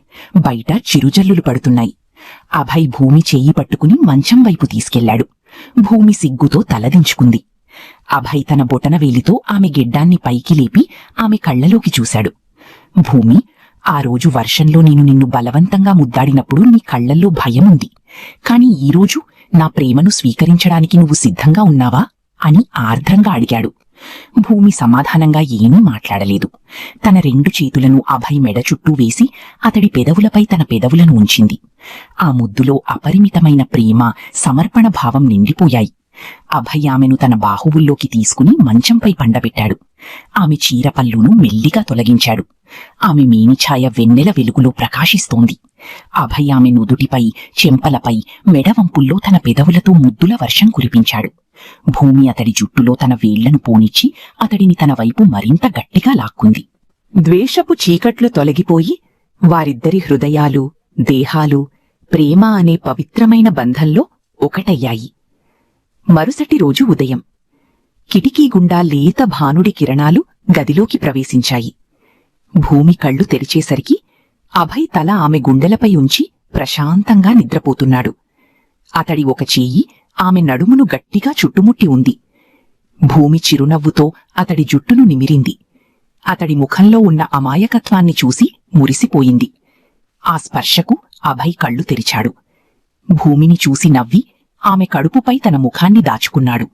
బయట చిరుజల్లులు పడుతున్నాయి. అభయ్ భూమి చెయ్యి పట్టుకుని మంచం వైపు తీసుకెళ్లాడు. భూమి సిగ్గుతో తలదించుకుంది. అభయ్ తన బొటనవేలితో ఆమె గిడ్డాన్ని పైకి లేపి ఆమె కళ్లలోకి చూశాడు. భూమి, ఆ రోజు వర్షంలో నేను నిన్ను బలవంతంగా ముద్దాడినప్పుడు నీ కళ్లల్లో భయముంది. కాని ఈరోజు నా ప్రేమను స్వీకరించడానికి నువ్వు సిద్ధంగా ఉన్నావా అని ఆర్ద్రంగా అడిగాడు. భూమి సమాధానంగా ఏమీ మాట్లాడలేదు. తన 2 చేతులను అభయ్ మెడ చుట్టూ వేసి అతడి పెదవులపై తన పెదవులను ఉంచింది. ఆ ముద్దులో అపరిమితమైన ప్రేమ, సమర్పణ భావం నిండిపోయాయి. అభయ్ ఆమెను తన బాహువుల్లోకి తీసుకుని మంచంపై పండబెట్టాడు. ఆమె చీరపల్లును మెల్లిగా తొలగించాడు. ఆమె మేనిఛాయ వెన్నెల వెలుగులో ప్రకాశిస్తోంది. అభయ్ ఆమె నుదుటిపై, చెంపలపై, మెడవంపుల్లో తన పెదవులతో ముద్దుల వర్షం కురిపించాడు. భూమి అతడి జుట్టులో తన వేళ్లను పోనిచ్చి అతడిని తన వైపు మరింత గట్టిగా లాక్కుంది. ద్వేషపు చీకట్లు తొలగిపోయి వారిద్దరి హృదయాలు, దేహాలు ప్రేమ అనే పవిత్రమైన బంధంలో ఒకటయ్యాయి. మరుసటి రోజు ఉదయం కిటికీ గుండా లేత భానుడి కిరణాలు గదిలోకి ప్రవేశించాయి. భూమి కళ్ళు తెరిచేసరికి అభయ్ తల ఆమె గుండెలపై ఉంచి ప్రశాంతంగా నిద్రపోతున్నాడు. అతడి ఒక చెయ్యి ఆమె నడుమును గట్టిగా చుట్టుముట్టి ఉంది. భూమి చిరునవ్వుతో అతడి జుట్టును నిమిరింది. అతడి ముఖంలో ఉన్న అమాయకత్వాన్ని చూసి మురిసిపోయింది. ఆ స్పర్శకు అభయ్ కళ్ళు తెరిచాడు. భూమిని చూసి నవ్వి ఆమె కడుపుపై తన ముఖాన్ని దాచుకున్నాడు.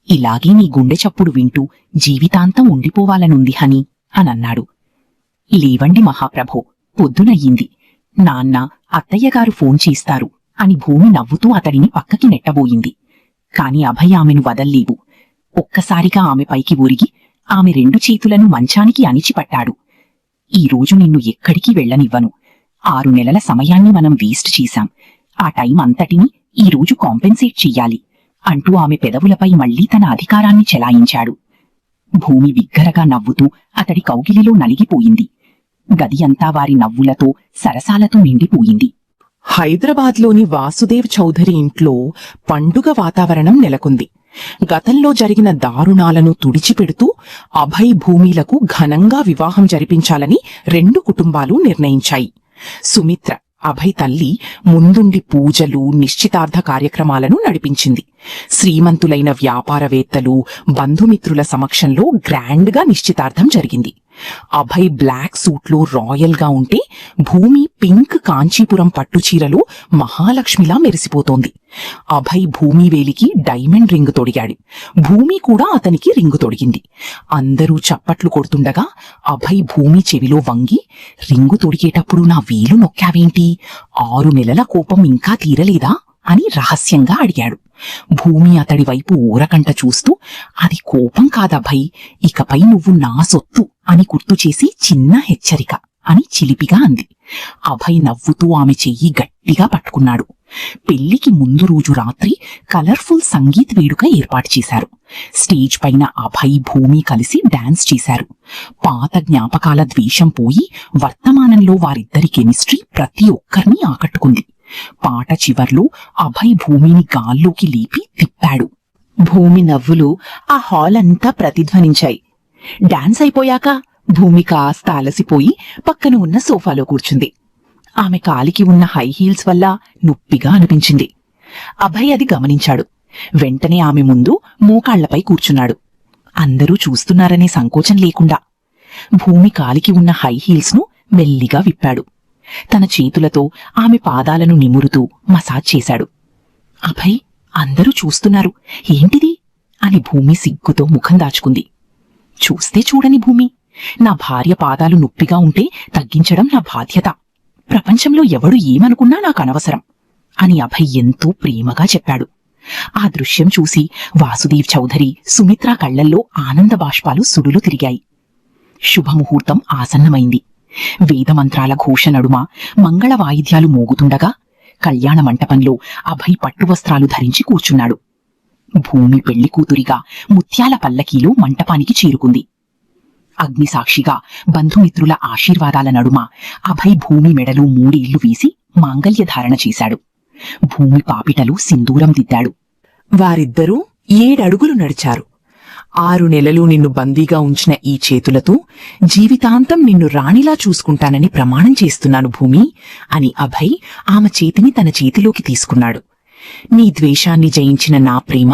ఇలాగే నీ గుండె చప్పుడు వింటూ జీవితాంతం ఉండిపోవాలనుంది హనీ అనన్నాడు. లేవండి మహాప్రభో, పొద్దునయ్యింది. నాన్న, అత్తయ్యగారు ఫోన్ చేస్తారు అని భూమి నవ్వుతూ అతడిని పక్కకి నెట్టబోయింది. కాని అభయ్ ఆమెను వదల్లేవు. ఒక్కసారిగా ఆమె పైకి ఊరిగి ఆమె 2 చేతులను మంచానికి అణిచిపట్టాడు. ఈరోజు నిన్ను ఎక్కడికి వెళ్లనివ్వను. 6 నెలల సమయాన్ని మనం వేస్ట్ చేశాం. ఆ టైం అంతటిని ఈరోజు కాంపెన్సేట్ చెయ్యాలి అంటూ ఆమె పెదవులపై మళ్లీ తన అధికారాన్ని చెలాయించాడు. భూమి బిగ్గరగా నవ్వుతూ అతడి కౌగిలిలో నలిగిపోయింది. గది అంతా వారి నవ్వులతో, సరసాలతో నిండిపోయింది. హైదరాబాద్లోని వాసుదేవ్ చౌధరి ఇంట్లో పండుగ వాతావరణం నెలకొంది. గతంలో జరిగిన దారుణాలను తుడిచిపెడుతూ అభయ్ భూమిలకు ఘనంగా వివాహం జరిపించాలని 2 కుటుంబాలు నిర్ణయించాయి. సుమిత్ర, అభయ్ తల్లి, ముందుండి పూజలు, నిశ్చితార్థ కార్యక్రమాలను నడిపించింది. శ్రీమంతులైన వ్యాపారవేత్తలు, బంధుమిత్రుల సమక్షంలో గ్రాండ్గా నిశ్చితార్థం జరిగింది. అభయ్ బ్లాక్ సూట్లో రాయల్గా ఉంటే, భూమి పింక్ కాంచీపురం పట్టుచీరలో మహాలక్ష్మిలా మెరిసిపోతోంది. అభయ్ భూమి వేలికి డైమండ్ రింగు తొడిగాడు. భూమి కూడా అతనికి రింగు తొడిగింది. అందరూ చప్పట్లు కొడుతుండగా అభయ్ భూమి చెవిలో వంగి, రింగు తొడిగేటప్పుడు నా వేలు నొక్కావేంటి? 6 నెలల కోపం ఇంకా తీరలేదా అని రహస్యంగా అడిగాడు. భూమి అతడి వైపు ఊరకంట చూస్తూ, అది కోపం కాదభయ్, ఇకపై నువ్వు నా సొత్తు అని గుర్తుచేసి చిన్న హెచ్చరిక అని చిలిపిగా అంది. అభయ్ నవ్వుతూ ఆమె చెయ్యి గట్టిగా పట్టుకున్నాడు. పెళ్లికి ముందు రోజు రాత్రి కలర్ఫుల్ సంగీత్ వేడుక ఏర్పాటు చేశారు. స్టేజ్ పైన అభయ్, భూమి కలిసి డాన్స్ చేశారు. పాత జ్ఞాపకాల ద్వేషం పోయి వర్తమానంలో వారిద్దరి కెమిస్ట్రీ ప్రతి ఒక్కరినీ ఆకట్టుకుంది. పాట చివర్లో అభయ్ భూమిని గాల్లోకి లేపి తిప్పాడు. భూమి నవ్వులు ఆ హాల్ అంతా ప్రతిధ్వనించాయి. డాన్స్ అయిపోయాక భూమి కాస్త అలసిపోయి పక్కన ఉన్న సోఫాలో కూర్చుంది. ఆమె కాలికి ఉన్న హై హీల్స్ వల్ల నొప్పిగా అనిపించింది. అభయ్ అది గమనించాడు. వెంటనే ఆమె ముందు మోకాళ్లపై కూర్చున్నాడు. అందరూ చూస్తున్నారనే సంకోచం లేకుండా భూమి కాలికి ఉన్న హై హీల్స్ ను మెల్లిగా విప్పాడు. తన చేతులతో ఆమె పాదాలను నిమురుతూ మసాజ్ చేశాడు. అభయ్, అందరూ చూస్తున్నారు, ఏంటిది అని భూమి సిగ్గుతో ముఖం దాచుకుంది. చూస్తే చూడని భూమి, నా భార్య పాదాలు నొప్పిగా ఉంటే తగ్గించడం నా బాధ్యత. ప్రపంచంలో ఎవడు ఏమనుకున్నా నాకనవసరం అని అభయ్ ఎంతో ప్రేమగా చెప్పాడు. ఆ దృశ్యం చూసి వాసుదేవ్ చౌధరి, సుమిత్ర కళ్లల్లో ఆనంద బాష్పాలు సుడులు తిరిగాయి. శుభముహూర్తం ఆసన్నమైంది. వేదమంత్రాల ఘోష నడుమ మంగళ వాయిద్యాలు మోగుతుండగా కళ్యాణ మంటపంలో అభయ్ పట్టువస్త్రాలు ధరించి కూర్చున్నాడు. భూమి పెళ్లి కూతురిగా ముత్యాల పల్లకీలో మంటపానికి చేరుకుంది. అగ్నిసాక్షిగా బంధుమిత్రుల ఆశీర్వాదాల నడుమ అభయ్ భూమి మెడలో 3 ఇళ్లు వేసి మాంగల్యధారణ చేశాడు. భూమి పాపిటలు సింధూరం దిద్దాడు. వారిద్దరూ 7 అడుగులు నడిచారు. 6 నెలలు నిన్ను బందీగా ఉంచిన ఈ చేతులతో జీవితాంతం నిన్ను రాణిలా చూసుకుంటానని ప్రమాణం చేస్తున్నాను భూమి అని అభయ్ ఆమె చేతిని తన చేతిలోకి తీసుకున్నాడు. నీ ద్వేషాన్ని జయించిన నా ప్రేమ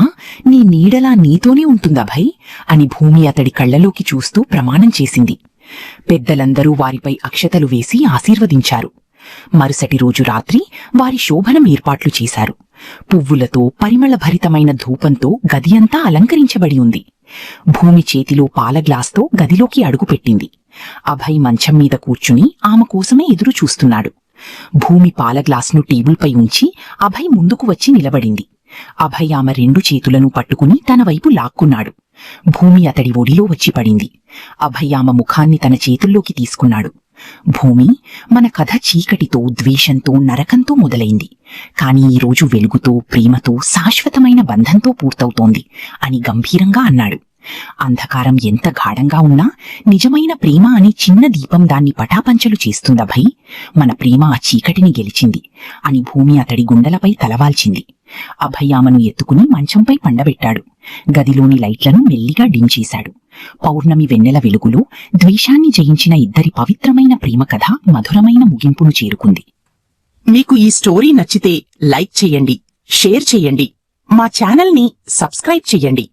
నీ నీడలా నీతోనే ఉంటుందభయ్ అని భూమి అతడి కళ్లలోకి చూస్తూ ప్రమాణం చేసింది. పెద్దలందరూ వారిపై అక్షతలు వేసి ఆశీర్వదించారు. మరుసటి రోజు రాత్రి వారి శోభనం ఏర్పాట్లు చేశారు. పువ్వులతో, పరిమళభరితమైన ధూపంతో గది అంతా అలంకరించబడి ఉంది. భూమి చేతిలో పాల గ్లాస్తో గదిలోకి అడుగుపెట్టింది. అభయ్ మంచం మీద కూర్చుని ఆమె కోసమే ఎదురు చూస్తున్నాడు. భూమి పాల గ్లాస్ను టేబుల్పై ఉంచి అభయ్ ముందుకు వచ్చి నిలబడింది. అభయ్ ఆమె 2 చేతులను పట్టుకుని తన వైపు లాక్కున్నాడు. భూమి అతడి ఒడిలో వచ్చి పడింది. అభయ్ ఆమె ముఖాన్ని తన చేతుల్లోకి తీసుకున్నాడు. భూమి, మన కథ చీకటితో, ద్వేషంతో, నరకంతో మొదలైంది. కాని ఈరోజు వెలుగుతో, ప్రేమతో, శాశ్వతమైన బంధంతో పూర్తవుతోంది అని గంభీరంగా అన్నాడు. అంధకారం ఎంత గాఢంగా ఉన్నా నిజమైన ప్రేమ అనే చిన్న దీపం దాన్ని పటాపంచలు చేస్తుందభయ్. మన ప్రేమ ఆ చీకటిని గెలిచింది అని భూమి అతడి గుండెలపై తలవాల్చింది. అభయ్ ఆమెను ఎత్తుకుని మంచంపై పండబెట్టాడు. గదిలోని లైట్లను మెల్లిగా డిమ్ చేశాడు. పౌర్ణమి వెన్నెల వెలుగులో ద్వేషాన్ని జయించిన ఇద్దరి పవిత్రమైన ప్రేమ కథ మధురమైన ముగింపును చేరుకుంది. మీకు ఈ స్టోరీ నచ్చితే లైక్ చెయ్యండి, షేర్ చెయ్యండి, మా ఛానల్ని సబ్స్క్రైబ్ చెయ్యండి.